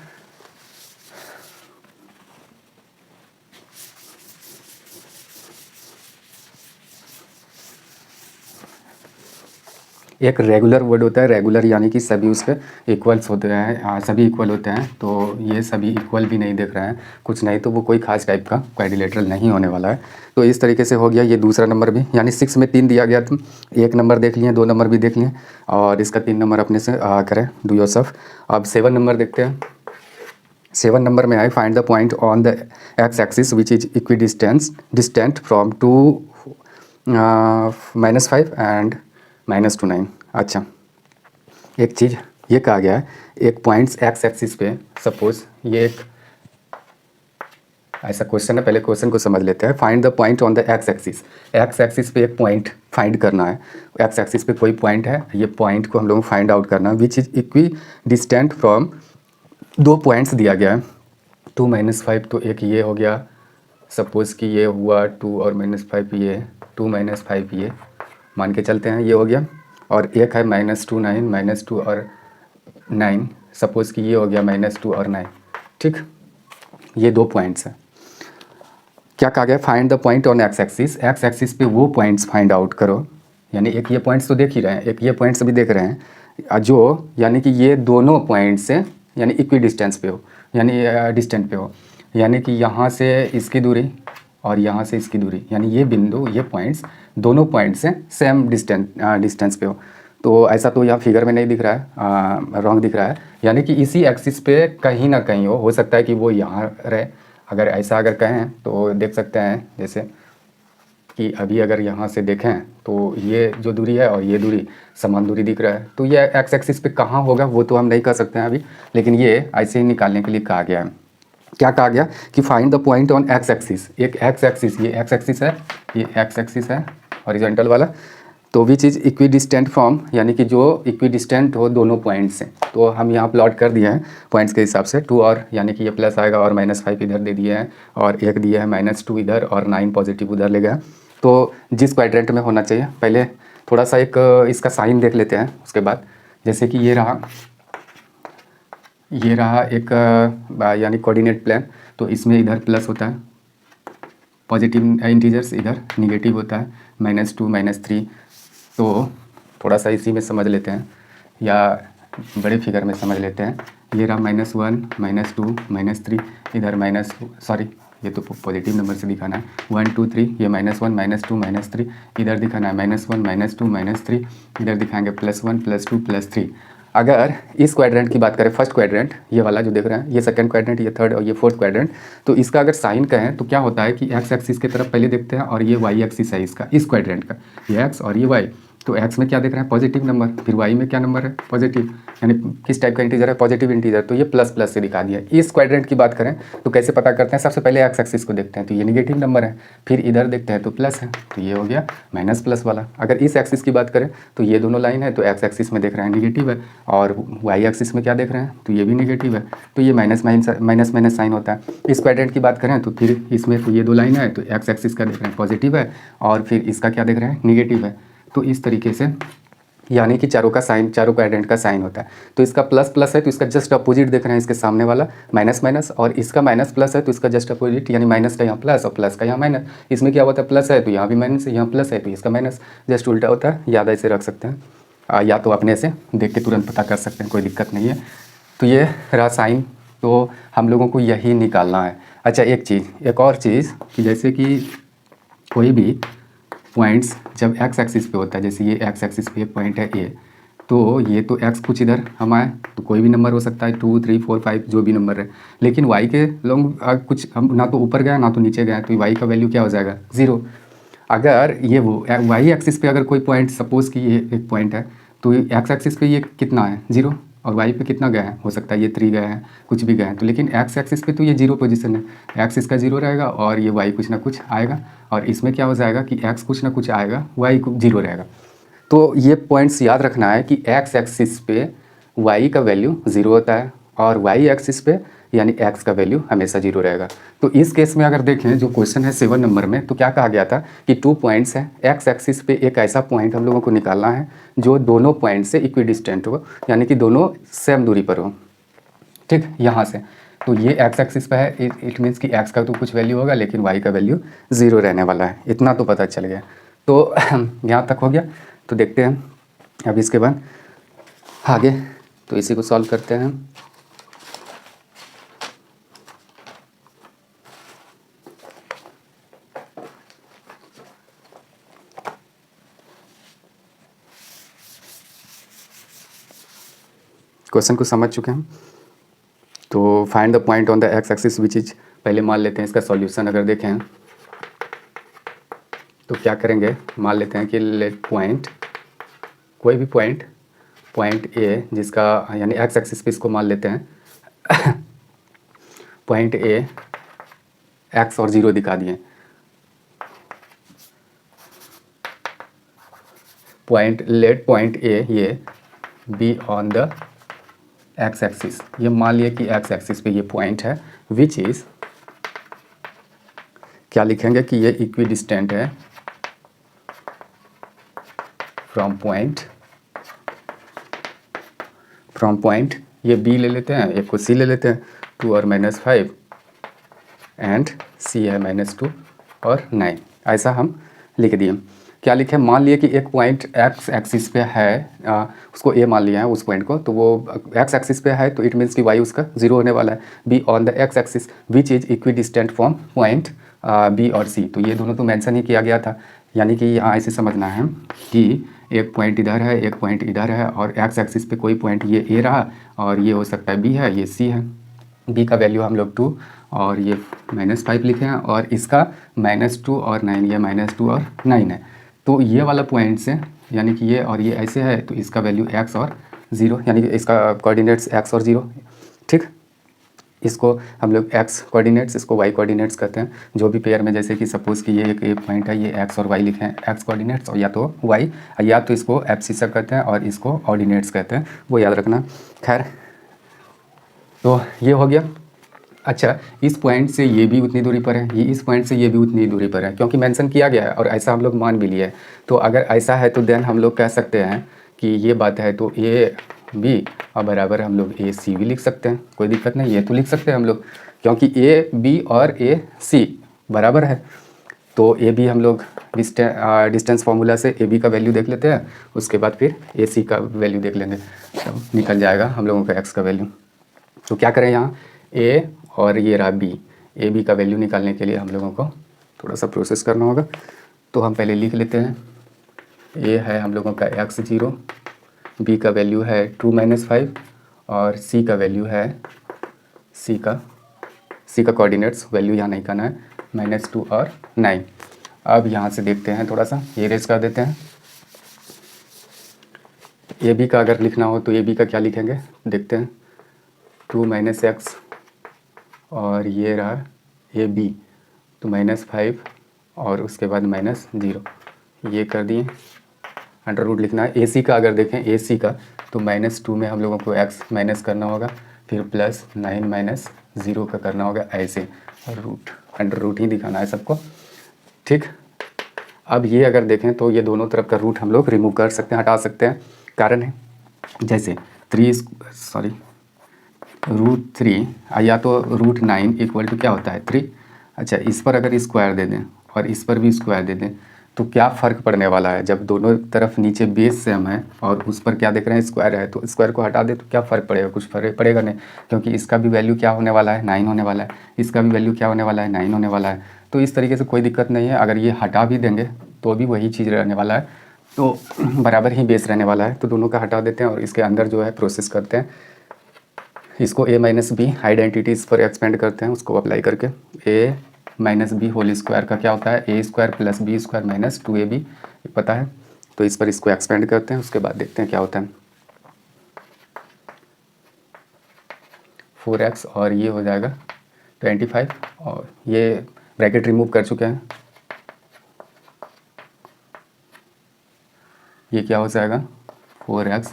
एक रेगुलर वर्ड होता है, रेगुलर यानी कि सभी उसके इक्वल्स होते हैं, सभी इक्वल होते हैं, तो ये सभी इक्वल भी नहीं देख रहे हैं कुछ नहीं, तो वो कोई खास टाइप का क्वाड्रिलेटरल नहीं होने वाला है। तो इस तरीके से हो गया ये दूसरा नंबर भी, यानी 6 में 3 दिया गया, तुम 1 नंबर देख लिए, 2 नंबर भी देख लिए, और इसका 3 नंबर अपने से करें, डू योरसेल्फ। अब 7 नंबर देखते हैं। 7 नंबर में आए find the point on the x axis which is distant from 2 -5 and -2 9। अच्छा, एक चीज़ ये कहा गया है, एक पॉइंट्स एक्स एक्सिस पे, सपोज ये एक ऐसा क्वेश्चन है, पहले क्वेश्चन को समझ लेते हैं। Find the point on the x axis, x axis पे एक पॉइंट फाइंड करना है, एक्स एक्सिस पे कोई पॉइंट है, ये पॉइंट को हम लोग फाइंड आउट करना है, which is equi distant from, 2 points दिया गया है, 2 -5, तो एक ये हो गया, सपोज़ कि ये हुआ 2 और -5, ये 2 -5 ये मान के चलते हैं, ये हो गया, और एक है -2 9, -2 और 9, सपोज़ कि ये हो गया -2 और 9। ठीक, ये 2 पॉइंट्स हैं। क्या कहा गया, find the point on x axis, x axis पे वो पॉइंट्स फाइंड आउट करो, यानी एक ये पॉइंट्स तो देख ही रहे हैं, एक ये पॉइंट्स भी देख रहे हैं, जो यानी कि ये दोनों पॉइंट से यानी इक्वी डिस्टेंस पे हो, यानी डिस्टेंट पे हो, यानी कि यहाँ से इसकी दूरी और यहाँ से इसकी दूरी, यानी ये बिंदु, ये पॉइंट्स दोनों पॉइंट से सेम डिस्टेंस पे हो। तो ऐसा तो यहाँ फिगर में नहीं दिख रहा है, रॉन्ग दिख रहा है, यानी कि इसी एक्सिस पे कहीं ना कहीं हो सकता है कि वो यहाँ रहे। अगर ऐसा अगर कहें तो देख सकते हैं जैसे कि अभी अगर यहाँ से देखें तो ये जो दूरी है और ये दूरी समान दूरी दिख रहा है, तो ये एक्स एक्सिस पे कहाँ होगा वो तो हम नहीं कह सकते हैं अभी, लेकिन ये ऐसे ही निकालने के लिए कहा गया है। क्या कहा गया कि find the point on x axis, एक एक्स एक्सिस, ये एक्स एक्सिस है, ये एक्स एक्सिस है हॉरिजॉन्टल वाला, तो which is equi distant from, यानी कि जो इक्वी डिस्टेंट हो दोनों पॉइंट से। तो हम यहाँ प्लॉट कर दिए हैं पॉइंट्स के हिसाब से, 2 और यानी कि ये प्लस आएगा और -5 इधर दे दिए हैं, और एक दिया है -2 इधर और 9 पॉजिटिव उधर ले गया। तो जिस क्वाड्रेंट में होना चाहिए, पहले थोड़ा सा एक इसका साइन देख लेते हैं, उसके बाद जैसे कि ये रहा एक यानी कोऑर्डिनेट प्लेन, तो इसमें इधर प्लस होता है, पॉजिटिव इंटीजर्स, इधर निगेटिव होता है, -2 -3। तो थोड़ा सा इसी में समझ लेते हैं या बड़े फिगर में समझ लेते हैं। ये रहा -1 -2 -3, इधर सॉरी ये तो पॉजिटिव नंबर से दिखाना है, 1 2 3, ये -1 -2 -3, इधर दिखाना है -1 -2 -3, इधर दिखाएंगे +1 +2 +3। अगर इस क्वाड्रेंट की बात करें, फर्स्ट क्वाड्रेंट ये वाला जो देख रहे हैं, ये सेकंड क्वाड्रेंट, ये थर्ड और ये फोर्थ क्वाड्रेंट, तो इसका अगर साइन कहें तो क्या होता है कि एक्स एक्सिस की तरफ पहले देखते हैं, और ये वाई एक्सिस है इसका, इस क्वाड्रेंट का, ये एक्स और ये वाई। तो एक्स में क्या देख रहे हैं, पॉजिटिव नंबर, फिर वाई में क्या नंबर है, पॉजिटिव, यानी किस टाइप का इंटीजर है, पॉजिटिव इंटीजर, तो ये प्लस प्लस से दिखा दिया। इस क्वाड्रेंट की बात करें तो कैसे पता करते हैं, सबसे पहले एक्स एक्सिस को देखते हैं, तो ये निगेटिव नंबर है, फिर इधर देखते हैं तो प्लस है, तो ये हो गया माइनस प्लस वाला। अगर इस एक्सिस की बात करें तो ये दोनों लाइन है, तो एक्स एक्सिस में देख रहे हैं निगेटिव है, और वाई एक्सिस में क्या देख रहे हैं, तो ये भी निगेटिव है, तो ये माइनस माइनस साइन होता है। इस क्वाड्रेंट की बात करें तो फिर इसमें तो ये 2 लाइन है, तो एक्स एक्सिस का देख रहे हैं पॉजिटिव है, और फिर इसका क्या देख रहे हैं, निगेटिव है, तो इस तरीके से, यानी कि चारों का साइन, चारों क्वाड्रेंट का साइन होता है। तो इसका प्लस प्लस है तो इसका जस्ट अपोजिट देख रहे हैं इसके सामने वाला माइनस माइनस, और इसका माइनस प्लस है तो इसका जस्ट अपोजिट, यानी माइनस का यहाँ प्लस और प्लस का यहाँ माइनस। इसमें क्या होता है, प्लस है तो यहाँ भी माइनस है, यहाँ प्लस है तो इसका माइनस, जस्ट उल्टा होता है। याद ऐसे रख सकते हैं, या तो अपने से देख के तुरंत पता कर सकते हैं, कोई दिक्कत नहीं है। तो ये रहा साइन, तो हम लोगों को यही निकालना है। अच्छा एक चीज़, एक और चीज़ कि जैसे कि कोई भी पॉइंट्स जब एक्स एक्सिस पे होता है, जैसे ये एक्स एक्सिस पे एक पॉइंट है ए, तो ये तो एक्स कुछ इधर हम आए तो कोई भी नंबर हो सकता है, 2 3 4 5 जो भी नंबर है, लेकिन वाई के लॉन्ग कुछ हम ना तो ऊपर गया ना तो नीचे गया, तो वाई का वैल्यू क्या हो जाएगा, 0। अगर ये वो वाई एक्सिस पे अगर कोई पॉइंट, सपोज़ कि ये एक पॉइंट है, तो एक्स एक्सिस पे ये कितना है, 0, और वाई पे कितना गया है, हो सकता है ये 3 गया है, कुछ भी गया है, तो लेकिन एक्स एक्सिस पे तो ये 0 पोजीशन है, एक्स इसका 0 रहेगा और ये वाई कुछ ना कुछ आएगा, और इसमें क्या हो जाएगा कि एक्स कुछ ना कुछ आएगा, वाई 0 रहेगा। तो ये पॉइंट्स याद रखना है कि एक्स एक्सिस पे वाई का वैल्यू 0 होता है, और वाई एक्सिस पे यानी एक्स का वैल्यू हमेशा 0 रहेगा। तो इस केस में अगर देखें जो क्वेश्चन है 7 नंबर में, तो क्या कहा गया था कि 2 पॉइंट्स हैं, एक्स एक्सिस पे एक ऐसा पॉइंट हम लोगों को निकालना है जो दोनों पॉइंट से इक्विडिस्टेंट हो, यानी कि दोनों सेम दूरी पर हो, ठीक, यहाँ से। तो ये एक्स एक्सिस पे है, इट मीन्स कि एक्स का तो कुछ वैल्यू होगा लेकिन वाई का वैल्यू 0 रहने वाला है, इतना तो पता चल गया। तो यहाँ तक हो गया। तो देखते हैं अब इसके बाद आगे, तो इसी को सॉल्व करते हैं। क्वेश्चन को समझ चुके हैं, तो find the point on the x axis which is, पहले मान लेते हैं इसका सॉल्यूशन। अगर देखें तो क्या करेंगे, मान लेते हैं कि लेट पॉइंट, कोई भी पॉइंट, पॉइंट ए जिसका यानी एक्स एक्सिस पे इसको मान लेते हैं पॉइंट ए एक्स और 0 दिखा दिए, पॉइंट लेट पॉइंट ए ये B on the x axis, ये मान लिया कि एक्स एक्सिस पे ये पॉइंट है, विच इज़, क्या लिखेंगे कि ये इक्विडिस्टेंट है फ्रॉम पॉइंट, ये बी ले लेते हैं, एक को सी ले लेते हैं, 2 और -5 एंड सी है -2 और 9, ऐसा हम लिख दिए। क्या लिखे, मान लिए कि एक पॉइंट एक्स एक्सिस पे है, उसको ए मान लिया है उस पॉइंट को, तो वो एक्स एक्सिस पे है तो इट मीन्स कि वाई उसका 0 होने वाला है। Be on the x axis which is equidistant from point B और सी, तो ये दोनों तो मेंशन ही किया गया था, यानी कि यहाँ ऐसे समझना है कि एक पॉइंट इधर है, एक पॉइंट इधर है, और एक्स एक्सिस पे कोई पॉइंट ये ए रहा, और ये हो सकता है बी है, ये सी है। बी का वैल्यू हम लोग 2 और ये -5 लिखे हैं, और इसका -2 और 9, ये -2 और 9 है। तो ये वाला पॉइंट से, यानी कि ये और ये ऐसे है, तो इसका वैल्यू x और 0, यानी कि इसका कोऑर्डिनेट्स x और 0, ठीक। इसको हम लोग x कोऑर्डिनेट्स, इसको y कोऑर्डिनेट्स कहते हैं। जो भी पेयर में, जैसे कि सपोज़ कि ये एक पॉइंट है, ये x और y लिखे हैं, x कोऑर्डिनेट्स, और या तो y, या तो इसको एब्सिसा कहते हैं और इसको ऑर्डिनेट्स कहते हैं, वो याद रखना। खैर, तो ये हो गया। अच्छा, इस पॉइंट से ये भी उतनी दूरी पर है, ये इस पॉइंट से ये भी उतनी दूरी पर है, क्योंकि मेंशन किया गया है और ऐसा हम लोग मान भी लिए है। तो अगर ऐसा है तो देन हम लोग कह सकते हैं कि ये बात है, तो ए बी और बराबर हम लोग ए सी भी लिख सकते हैं, कोई दिक्कत नहीं, ये तो लिख सकते हैं हम लोग, क्योंकि ए बी और ए सी बराबर है। तो ए बी हम लोग डिस्टेंस फार्मूला से ए बी का वैल्यू देख लेते हैं, उसके बाद फिर ए सी का वैल्यू देख लेंगे, तो निकल जाएगा हम लोगों का एक्स का वैल्यू। तो क्या करें, यहाँ ए और ये रहा बी, ए बी का वैल्यू निकालने के लिए हम लोगों को थोड़ा सा प्रोसेस करना होगा। तो हम पहले लिख लेते हैं, ए है हम लोगों का x0, बी का वैल्यू है 2 - 5, और सी का वैल्यू है, सी का कोऑर्डिनेट्स वैल्यू यहाँ नहीं करना है, -2 और 9। अब यहाँ से देखते हैं, थोड़ा सा ये रेस कर देते हैं। ए बी का अगर लिखना हो तो ए बी का क्या लिखेंगे, देखते हैं, 2 - x, और ये रहा ए बी, तो -5 और उसके बाद -0, ये कर दिए। अंडर रूट लिखना है। ए सी का अगर देखें, ए सी का तो -2 में हम लोगों को x माइनस करना होगा, फिर +9 - 0 का करना होगा, ऐसे रूट, अंडर रूट ही दिखाना है सबको, ठीक। अब ये अगर देखें तो ये दोनों तरफ का रूट हम लोग रिमूव कर सकते हैं, हटा सकते हैं। कारण है जैसे √3 या तो √9 इक्वल टू क्या होता है 3। अच्छा, इस पर अगर स्क्वायर दे दें और इस पर भी स्क्वायर दे दें तो क्या फ़र्क पड़ने वाला है? जब दोनों तरफ नीचे बेस सेम है और उस पर क्या देख रहे हैं स्क्वायर है, तो स्क्वायर को हटा दे तो क्या फ़र्क पड़ेगा? कुछ फ़र्क पड़ेगा नहीं, क्योंकि इसका भी वैल्यू क्या होने वाला है 9 होने वाला है, इसका भी वैल्यू क्या होने वाला है 9 होने वाला है। तो इस तरीके से कोई दिक्कत नहीं है। अगर ये हटा भी देंगे तो भी वही चीज़ रहने वाला है, तो बराबर ही बेस रहने वाला है। तो दोनों का हटा देते हैं और इसके अंदर जो है प्रोसेस करते हैं, इसको a-b आइडेंटिटीज़ पर एक्सपेंड करते हैं, उसको अप्लाई करके a-b होल स्क्वायर का क्या होता है a² + b² - 2ab पता है। तो इस पर इसको एक्सपेंड करते हैं, उसके बाद देखते हैं क्या होता है। 4x और ये हो जाएगा 25 और ये ब्रैकेट रिमूव कर चुके हैं, ये क्या हो जाएगा 4x,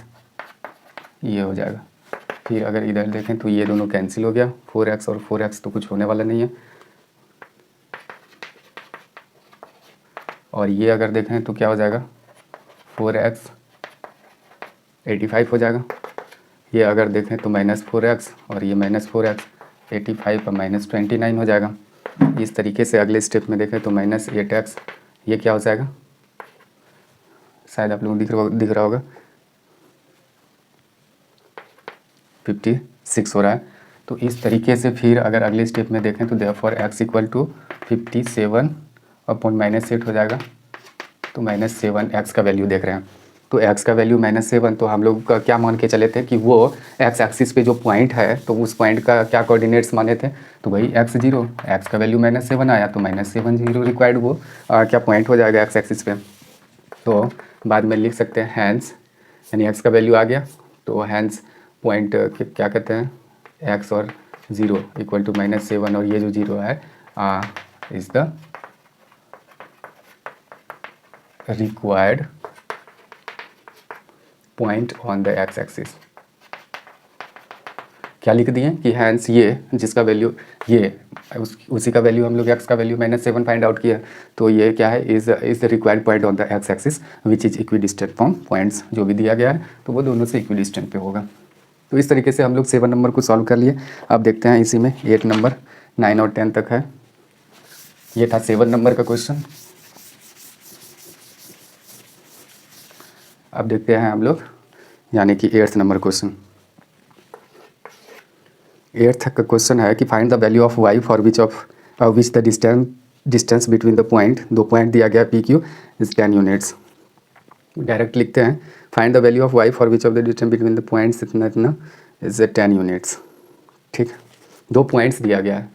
ये हो जाएगा। फिर अगर इधर देखें तो ये दोनों कैंसिल हो गया, 4x और 4x तो कुछ होने वाला नहीं है। और ये अगर देखें तो क्या हो जाएगा 4x 85 हो जाएगा। ये अगर देखें तो -4x और ये -4x 85 और -29 हो जाएगा। इस तरीके से अगले स्टेप में देखें तो -8x, ये क्या हो जाएगा, शायद आप लोगों को दिख रहा होगा 56 हो रहा है। तो इस तरीके से फिर अगर अगले स्टेप में देखें तो देयरफॉर x = 57 अपॉन -8 हो जाएगा। तो -7x का वैल्यू देख रहे हैं, तो x का वैल्यू -7, तो हम लोग का क्या मान के चले थे कि वो x एक्सिस पे जो पॉइंट है तो उस पॉइंट का क्या कोऑर्डिनेट्स माने थे, तो वही x0, x का वैल्यू -7 आया तो -7 रिक्वायर्ड वो क्या पॉइंट हो जाएगा x एक्सिस पे। तो बाद में लिख सकते हैं हैंस, यानी x का वैल्यू आ गया तो हैंस पॉइंट क्या कहते हैं x और 0 = -7 और ये जो 0 है is the required point on the x axis. क्या लिख दिए कि हैंस ये जिसका वैल्यू ये उसी का वैल्यू हम लोग x का वैल्यू -7 फाइंड आउट किया, तो ये क्या है is the required point on the x axis which is equidistant from points, जो भी दिया गया है तो वो दोनों से इक्विडिस्टेंट पे होगा। तो इस तरीके से हम लोग 7 नंबर को सॉल्व कर लिए। अब देखते हैं इसी में 8 नंबर 9 और 10 तक है। ये था 7 नंबर का क्वेश्चन। अब देखते हैं हम लोग यानी कि 8th नंबर क्वेश्चन। 8th का क्वेश्चन है कि find the value of y for which the distance between the point, दो पॉइंट दिया गया PQ इज 10 यूनिट्स। डायरेक्ट लिखते हैं find the value of y for which of the distance between the points इतना इतना is 10 units. ठीक, दो points दिया गया है,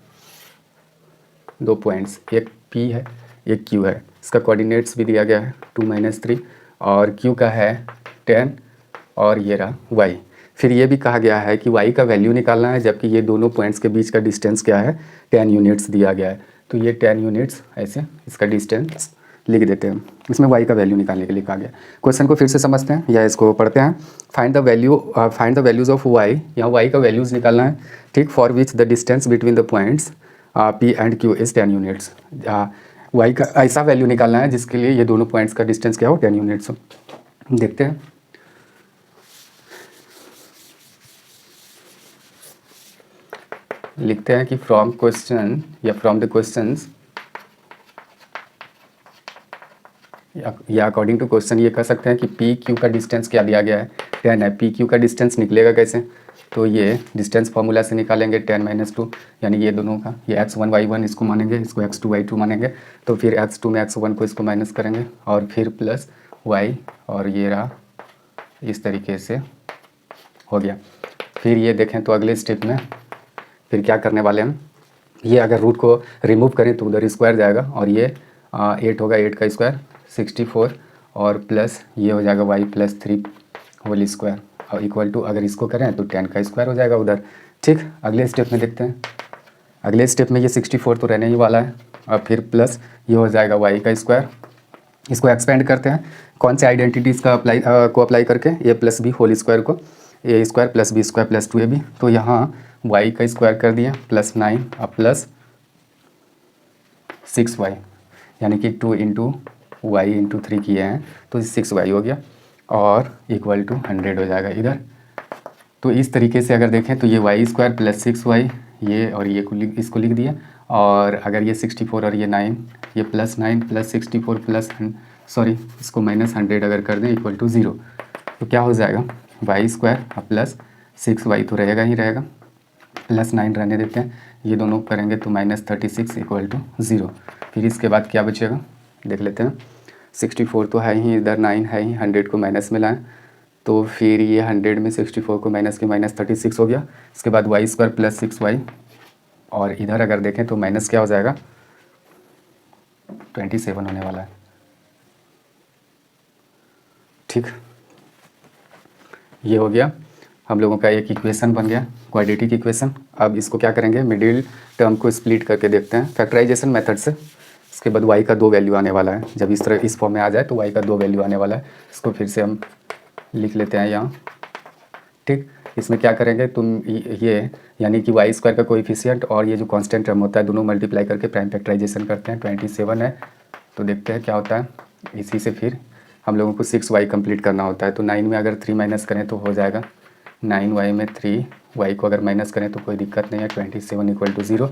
दो पॉइंट्स, एक P है एक Q है, इसका कोऑर्डिनेट्स भी दिया गया है 2 - 3 और Q का है 10 और ये रहा y। फिर ये भी कहा गया है कि y का वैल्यू निकालना है, जबकि ये दोनों पॉइंट्स के बीच का डिस्टेंस क्या है 10 यूनिट्स दिया गया है। तो ये 10 यूनिट्स ऐसे इसका डिस्टेंस लिख देते हैं, इसमें y का वैल्यू निकालने के लिए कहा गया। क्वेश्चन को फिर से समझते हैं या इसको पढ़ते हैं। Find the values of y, यहाँ y का वैल्यूज़ निकालना है। ठीक, for which the distance between the points P and Q is 10 units. y का ऐसा वैल्यू निकालना है जिसके लिए ये दोनों पॉइंट्स का डिस्टेंस क्या हो 10 यूनिट्स हो। देखते हैं। लिखते हैं कि फ्रॉम क्वेश्चन या फ्रॉम द क्वेश्चंस या अकॉर्डिंग टू क्वेश्चन ये कह सकते हैं कि पी क्यू का डिस्टेंस क्या दिया गया है 10 है। पी क्यू का डिस्टेंस निकलेगा कैसे, तो ये डिस्टेंस फार्मूला से निकालेंगे 10 - 2, यानी ये दोनों का ये x1 y1 इसको मानेंगे, इसको x2 y2 मानेंगे। तो फिर x2 में x1 को इसको माइनस करेंगे और फिर प्लस y और ये रहा, इस तरीके से हो गया। फिर ये देखें तो अगले स्टेप में फिर क्या करने वाले हैं, ये अगर रूट को रिमूव करें तो उधर स्क्वायर जाएगा और ये 8 होगा, 8 का स्क्वायर 64 और प्लस ये हो जाएगा y + 3 होल स्क्वायर और इक्वल टू अगर इसको करें तो 10 का स्क्वायर हो जाएगा उधर। ठीक, अगले स्टेप में देखते हैं। अगले स्टेप में ये 64 तो रहने ही वाला है और फिर प्लस ये हो जाएगा y का स्क्वायर। इसको एक्सपेंड करते हैं कौन से आइडेंटिटीज़ का अप्लाई करके, a + b होल स्क्वायर को a² + b² + 2ab। तो यहाँ y का स्क्वायर कर दिया +9 और +6y, यानी कि 2 × वाई इंटू 3 किए हैं तो 6y हो गया और इक्वल टू 100 हो जाएगा इधर। तो इस तरीके से अगर देखें तो ये y² प्लस 6y ये और ये इसको लिख दिया, और अगर ये 64 और ये 9, ये प्लस 9 प्लस 64 प्लस इसको माइनस 100 अगर कर दें इक्वल टू 0, तो क्या हो जाएगा y² प्लस 6y तो रहेगा ही रहेगा, प्लस 9 रहने देते हैं, ये दोनों करेंगे तो -36 इक्वल टू 0। फिर इसके बाद क्या बचेगा देख लेते हैं। 64 तो है ही, इधर 9 है ही, 100 को माइनस में लाएं तो फिर ये 100 में 64 को माइनस के -36 हो गया। इसके बाद y² प्लस 6y, और इधर अगर देखें तो माइनस क्या हो जाएगा 27 होने वाला है। ठीक, ये हो गया हम लोगों का एक इक्वेशन बन गया, क्वाड्रेटिक इक्वेशन। अब इसको क्या करेंगे, मिडिल टर्म को स्प्लिट करके देखते हैं फैक्टराइजेशन मेथड से। इसके बाद y का 2 वैल्यू आने वाला है, जब इस तरह इस फॉर्म में आ जाए तो y का 2 वैल्यू आने वाला है। इसको फिर से हम लिख लेते हैं यहाँ। ठीक, इसमें क्या करेंगे तुम ये यानी कि y² का कोएफिशिएंट और ये जो कांस्टेंट टर्म होता है दोनों मल्टीप्लाई करके प्राइम फैक्टराइजेशन करते हैं। 27 है तो देखते हैं क्या होता है। इसी से फिर हम लोगों को 6y कंप्लीट करना होता है, तो 9 में अगर 3 माइनस करें तो हो जाएगा 9y में 3y को अगर माइनस करें तो कोई दिक्कत नहीं है, 27 इक्वल टू 0।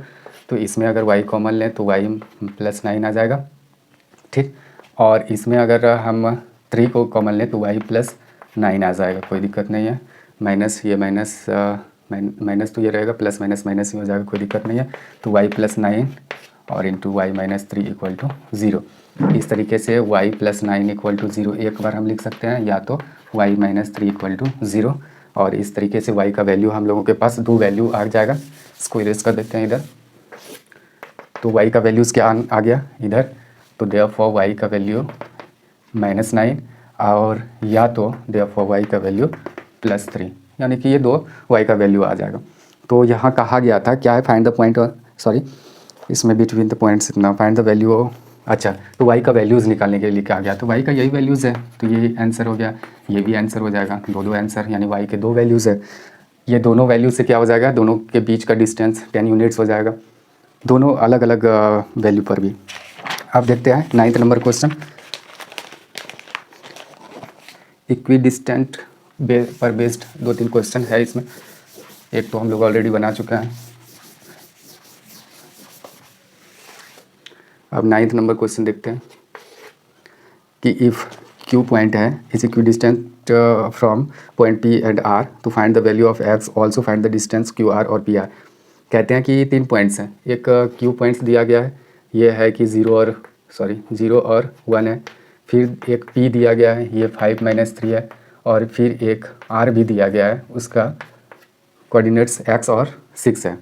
तो इसमें अगर y कॉमन लें तो y प्लस 9 आ जाएगा। ठीक, और इसमें अगर हम 3 को कॉमन लें तो y प्लस 9 आ जाएगा, कोई दिक्कत नहीं है। माइनस ये माइनस तो ये रहेगा, प्लस माइनस माइनस ही हो जाएगा, कोई दिक्कत नहीं है। तो y प्लस 9 और into y minus 3 equal to 0। इस तरीके से y प्लस 9 इक्वल टू 0 एक बार हम लिख सकते हैं, या तो y माइनस 3 इक्वल टू 0। और इस तरीके से y का वैल्यू हम लोगों के पास 2 वैल्यू आ जाएगा। इसको इरेज कर देते हैं इधर। तो y का वैल्यूज़ क्या आ गया इधर, तो देयरफॉर y का वैल्यू -9 और या तो देयरफॉर y का वैल्यू +3, यानी कि ये 2 y का वैल्यू आ जाएगा। तो यहाँ कहा गया था क्या है, फाइंड द पॉइंट, इसमें बिटवीन द पॉइंट्स इतना फाइंड द वैल्यू। अच्छा, तो y का वैल्यूज़ निकालने के लिए कहा गया, तो y का यही वैल्यूज़ है, तो ये आंसर हो गया, ये भी आंसर हो जाएगा, दो आंसर, यानी y के 2 वैल्यूज़ है। ये दोनों वैल्यू से क्या हो जाएगा, दोनों के बीच का डिस्टेंस 10 यूनिट्स हो जाएगा, दोनों अलग अलग वैल्यू पर भी। अब देखते हैं 9th नंबर क्वेश्चन। इक्विडिस्टेंट पर बेस्ड 2-3 क्वेश्चन है इसमें, एक तो हम लोग ऑलरेडी बना चुके हैं। अब 9th नंबर क्वेश्चन देखते हैं कि इफ़ Q पॉइंट है is equidistant from point P and R तो find the value of X, also find the distance QR और PR। कहते हैं कि ये 3 पॉइंट्स हैं, एक Q पॉइंट्स दिया गया है, ये है कि 0 और 1 है, फिर एक P दिया गया है, ये 5 - 3 है, और फिर एक R भी दिया गया है, उसका कोऑर्डिनेट्स X और 6 है।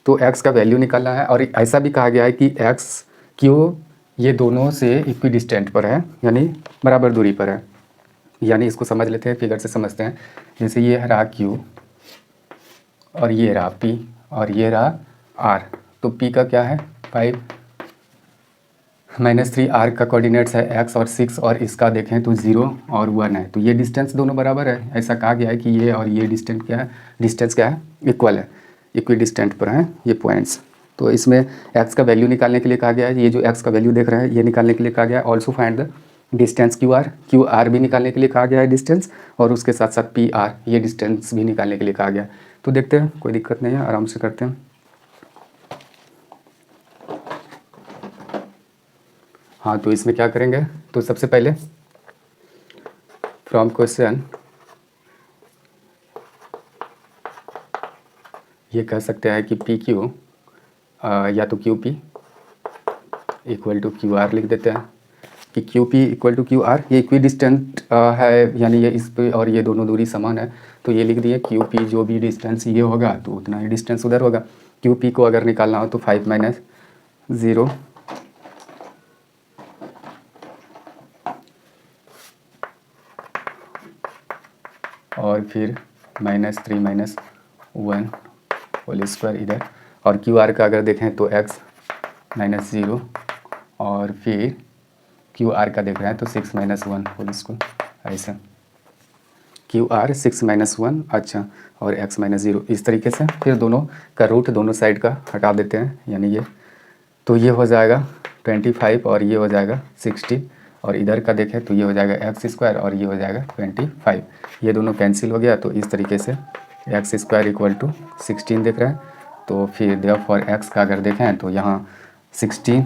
तो X का वैल्यू निकालना है, और ऐसा भी कहा गया है कि X Q ये दोनों से इक्विडिस्टेंट पर है, यानी बराबर दूरी पर है। यानी इसको समझ लेते हैं, फिगर से समझते हैं। जैसे ये रहा Q और ये रहा P और ये रहा R, तो P का क्या है 5 - 3, R का कोऑर्डिनेट्स है X और 6, और इसका देखें तो 0 और 1 है, तो ये डिस्टेंस दोनों बराबर है। ऐसा कहा गया है कि ये और ये डिस्टेंस क्या है इक्वल है, इक्विडिस्टेंट पर हैं ये पॉइंट्स। तो इसमें x का वैल्यू निकालने के लिए कहा गया है, ये जो x का वैल्यू देख रहे हैं ये निकालने के लिए कहा गया है। Also find the distance QR भी निकालने के लिए कहा गया है डिस्टेंस, और उसके साथ साथ PR ये डिस्टेंस भी निकालने के लिए कहा गया है। तो देखते हैं, कोई दिक्कत नहीं है, आराम से करते हैं। हाँ, तो इसमें क्या करेंगे, तो सबसे पहले फ्रॉम क्वेश्चन ये कह सकते हैं कि PQ या तो QP इक्वल टू QR लिख देते हैं कि QP इक्वल टू QR, ये इक्विडिस्टेंट है, यानी ये इस पे और ये दोनों दूरी समान है, तो ये लिख दिए QP जो भी डिस्टेंस ये होगा तो उतना ही डिस्टेंस उधर होगा। QP को अगर निकालना हो तो 5 - 0 और फिर -3 - 1 होल स्क्वायर इधर, और QR का अगर देखें तो X - 0 और फिर QR का देख रहे हैं तो 6 - 1 होल स्क्वायर, ऐसा QR 6 - 1, अच्छा, और X - 0 इस तरीके से। फिर दोनों का रूट दोनों साइड का हटा देते हैं, यानी ये, तो ये हो जाएगा 25 और ये हो जाएगा 16, और इधर का देखें तो ये हो जाएगा एक्स स्क्वायर और ये हो जाएगा 25। ये दोनों कैंसिल हो गया, तो इस तरीके से एक्स स्क्वायर इक्वल टू 16 दिख रहा है। तो फिर देयरफॉर एक्स का अगर देखें तो यहाँ 16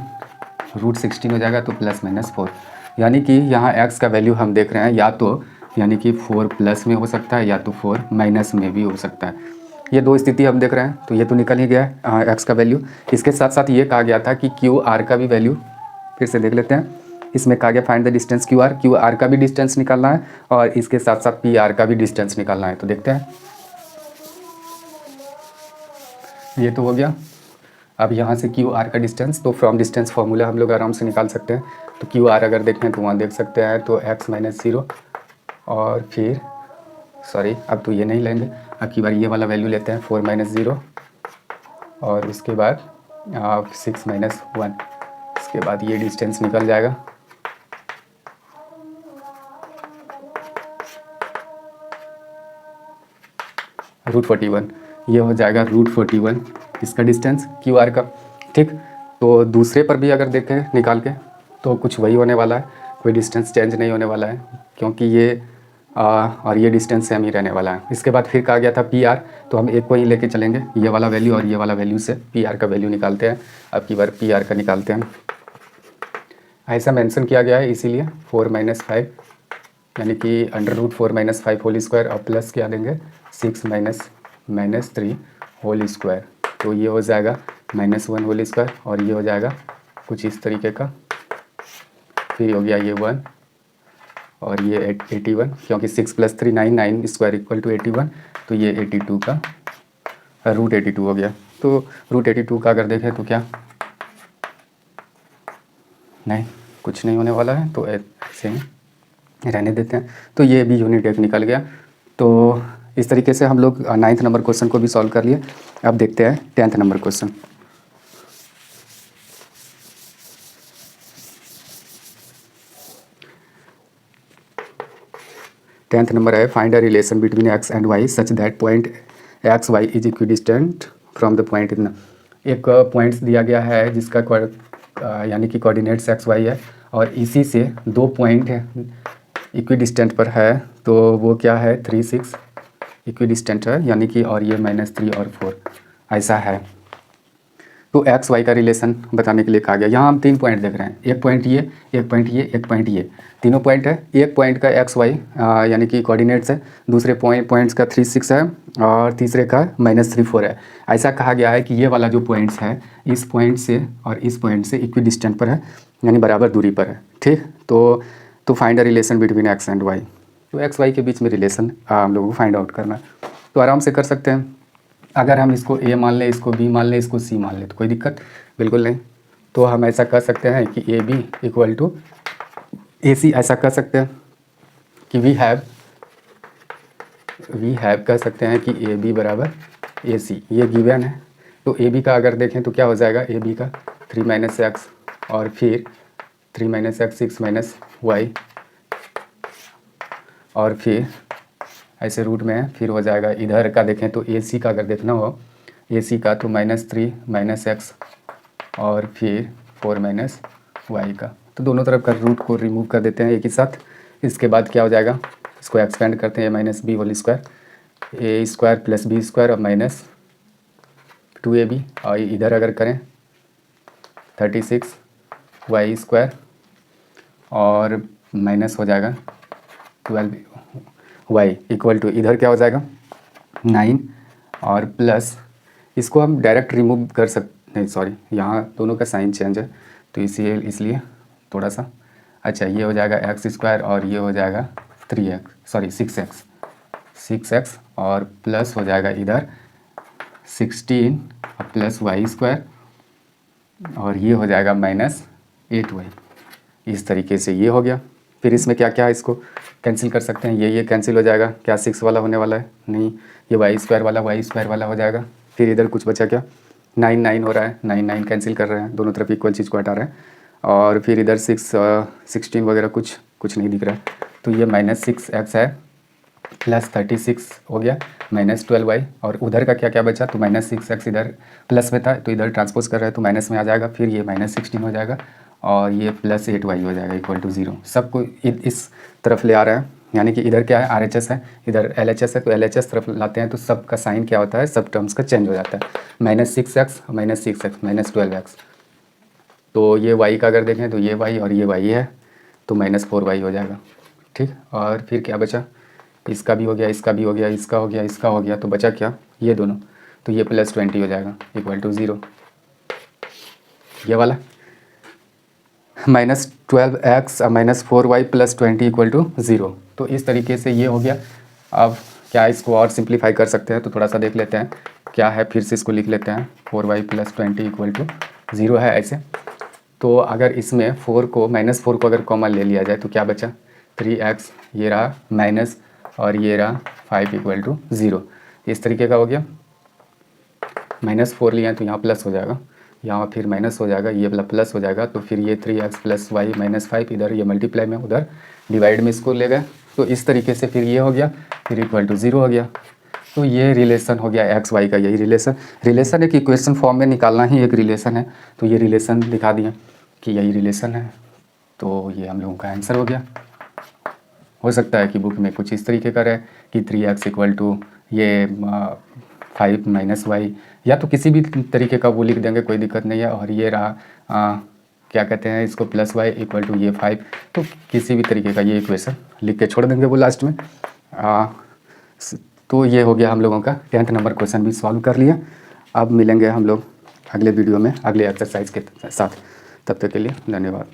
रूट 16 हो जाएगा, तो प्लस माइनस 4, यानी कि यहाँ एक्स का वैल्यू हम देख रहे हैं या तो यानी कि 4 प्लस में हो सकता है या तो 4 माइनस में भी हो सकता है। ये दो स्थिति हम देख रहे हैं, तो ये तो निकल ही गया है एक्स का वैल्यू। इसके साथ साथ ये कहा गया था कि क्यू आर का भी वैल्यू फिर से देख लेते हैं। इसमें कहा गया find the distance Q R का भी डिस्टेंस निकालना है और इसके साथ साथ पी आर का भी डिस्टेंस निकालना है। तो देखते हैं, ये तो हो गया। अब यहाँ से क्यू आर का डिस्टेंस, तो फ्रॉम डिस्टेंस फार्मूला हम लोग आराम से निकाल सकते हैं। तो क्यू आर अगर देखें तो वहाँ देख सकते हैं, तो एक्स माइनस 0 और फिर सॉरी अब तो ये नहीं लेंगे, अब की बार ये वाला वैल्यू लेते हैं 4 माइनस 0 और उसके बाद 6 माइनस 1, इसके बाद ये डिस्टेंस निकल जाएगा। रूट 41, ये हो जाएगा रूट 41 इसका डिस्टेंस क्यू आर का। ठीक, तो दूसरे पर भी अगर देखें निकाल के तो कुछ वही होने वाला है, कोई डिस्टेंस चेंज नहीं होने वाला है, क्योंकि ये और ये डिस्टेंस सेम ही रहने वाला है। इसके बाद फिर कहा गया था पी आर, तो हम एक को ही लेके चलेंगे, ये वाला वैल्यू और ये वाला वैल्यू से पी आर का वैल्यू निकालते हैं। अब की बार पी आर का निकालते हैं, ऐसा मेंशन किया गया है इसीलिए 4 माइनस 5 यानी कि under root 4 minus 5 whole square और प्लस क्या देंगे 6 माइनस 3 होल स्क्वायर, तो ये हो जाएगा -1 होल स्क्वायर और ये हो जाएगा कुछ इस तरीके का। फिर हो गया ये 1 और ये 81, क्योंकि 6 + 3 9 स्क्वायर इक्वल टू 81, तो ये 82 का रूट 82 हो गया। तो रूट 82 का अगर देखें तो क्या नहीं, कुछ नहीं होने वाला है, तो ऐसे ही रहने देते हैं। तो ये भी यूनिट 1 निकल गया। तो इस तरीके से हम लोग 9th नंबर क्वेश्चन को भी सॉल्व कर लिए। अब देखते हैं 10th number question. Tenth number है, find a relation between x and Y such that point X Y is equidistant from the point in. एक पॉइंट्स दिया गया है जिसका यानी कि कोऑर्डिनेट्स एक्स वाई है और इसी से दो पॉइंट इक्विडिस्टेंट पर है, तो वो क्या है 3 6 इक्विडिस्टेंट है, यानी कि और ये -3 और 4 ऐसा है। तो एक्स वाई का रिलेशन बताने के लिए कहा गया। यहाँ हम 3 पॉइंट देख रहे हैं, एक पॉइंट ये, एक पॉइंट ये, एक पॉइंट ये, तीनों पॉइंट है। एक पॉइंट का एक्स वाई यानी कि कोऑर्डिनेट्स है, दूसरे पॉइंट्स का 3 6 है और तीसरे का -3 4 है। ऐसा कहा गया है कि ये वाला जो पॉइंट्स है इस पॉइंट से और इस पॉइंट से इक्विडिस्टेंट पर है, यानी बराबर दूरी पर है। ठीक, तो find a relation between x and y. तो एक्स वाई के बीच में रिलेशन हम लोगों को फाइंड आउट करना है, तो आराम से कर सकते हैं। अगर हम इसको ए मान लें, इसको बी मान लें, इसको सी मान लें, तो कोई दिक्कत बिल्कुल नहीं। तो हम ऐसा कर सकते हैं कि A B equal to A सी, ऐसा कर सकते हैं कि वी हैव कर सकते हैं कि ए बी बराबर ए सी, ये गिवन है। तो ए बी का अगर देखें तो क्या हो जाएगा, ए बी का 3 - x और फिर 3 - x 6 - y और फिर ऐसे रूट में है, फिर हो जाएगा इधर का देखें तो ए सी का अगर देखना हो, ए सी का तो -3 - x और फिर 4 - y का, तो दोनों तरफ का रूट को रिमूव कर देते हैं एक ही साथ। इसके बाद क्या हो जाएगा, इसको एक्सपेंड करते हैं -b whole square, a square + b square और -2ab, और इधर अगर करें 36 y स्क्वायर और माइनस हो जाएगा 12 y इक्वल टू इधर क्या हो जाएगा 9 और प्लस, इसको हम डायरेक्ट रिमूव कर नहीं सॉरी, यहाँ दोनों का साइन चेंज है तो इसलिए थोड़ा सा, अच्छा ये हो जाएगा x स्क्वायर और ये हो जाएगा 6x और प्लस हो जाएगा इधर 16 प्लस y स्क्वायर और ये हो जाएगा -8y। इस तरीके से ये हो गया। फिर इसमें क्या क्या है, इसको कैंसिल कर सकते हैं, ये कैंसिल हो जाएगा, क्या 6 वाला होने वाला है, नहीं, ये y स्क्वायर वाला हो जाएगा। फिर इधर कुछ बचा क्या, 9 हो रहा है, 9 कैंसिल कर रहे हैं, दोनों तरफ इक्वल चीज़ को हटा रहे हैं। और फिर इधर 16 वगैरह कुछ नहीं दिख रहा है, तो ये -6x है प्लस 36 हो गया -12y, और उधर का क्या क्या बचा, तो -6x इधर प्लस में था तो इधर ट्रांसपोज कर रहा है तो माइनस में आ जाएगा, फिर ये -16 हो जाएगा और ये प्लस 8y हो जाएगा इक्वल टू 0। सबको इस तरफ ले आ रहा है, यानी कि इधर क्या है RHS है, इधर LHS है, तो LHS तरफ लाते हैं तो सब का साइन क्या होता है, सब टर्म्स का चेंज हो जाता है। -6x -6x -12x। तो ये y का अगर देखें तो ये y और ये y है, तो -4y हो जाएगा। ठीक, और फिर क्या बचा, इसका भी हो गया, इसका भी हो गया, इसका हो गया, इसका हो गया, तो बचा क्या, ये दोनों, तो ये +20 हो जाएगा इक्वल टू 0। ये वाला -12x -4y +20 इक्वल टू 0। तो इस तरीके से ये हो गया। अब क्या इसको और सिंप्लीफाई कर सकते हैं, तो थोड़ा सा देख लेते हैं क्या है, फिर से इसको लिख लेते हैं। 4y + 20 इक्वल टू 0 है ऐसे। तो अगर इसमें -4 को अगर कॉमन ले लिया जाए तो क्या बचा, 3x, ये रहा माइनस और ये रहा 5 इक्वल टू 0। इस तरीके का हो गया। -4 लिया है तो यहाँ प्लस हो जाएगा, यहाँ फिर माइनस हो जाएगा, ये वाला प्लस हो जाएगा, तो फिर ये 3x + y -5, इधर ये मल्टीप्लाई में, उधर डिवाइड में इसको ले गए। तो इस तरीके से फिर ये हो गया, फिर इक्वल टू 0 हो गया। तो ये रिलेशन हो गया एक्स वाई का, यही रिलेशन एक इक्वेशन फॉर्म में निकालना ही एक रिलेशन है। तो ये रिलेशन दिखा दिया कि यही रिलेशन है, तो ये हम लोगों का आंसर हो गया। हो सकता है कि बुक में कुछ इस तरीके का रहे कि 3x इक्वल टू ये 5 - y, या तो किसी भी तरीके का वो लिख देंगे, कोई दिक्कत नहीं है। और ये रहा क्या कहते हैं इसको, +y इक्वल टू ये 5, तो किसी भी तरीके का ये इक्वेशन लिख के छोड़ देंगे वो लास्ट में। तो ये हो गया हम लोगों का 10th नंबर क्वेश्चन भी सॉल्व कर लिया। अब मिलेंगे हम लोग अगले वीडियो में अगले एक्सरसाइज के साथ। तब तक के लिए धन्यवाद।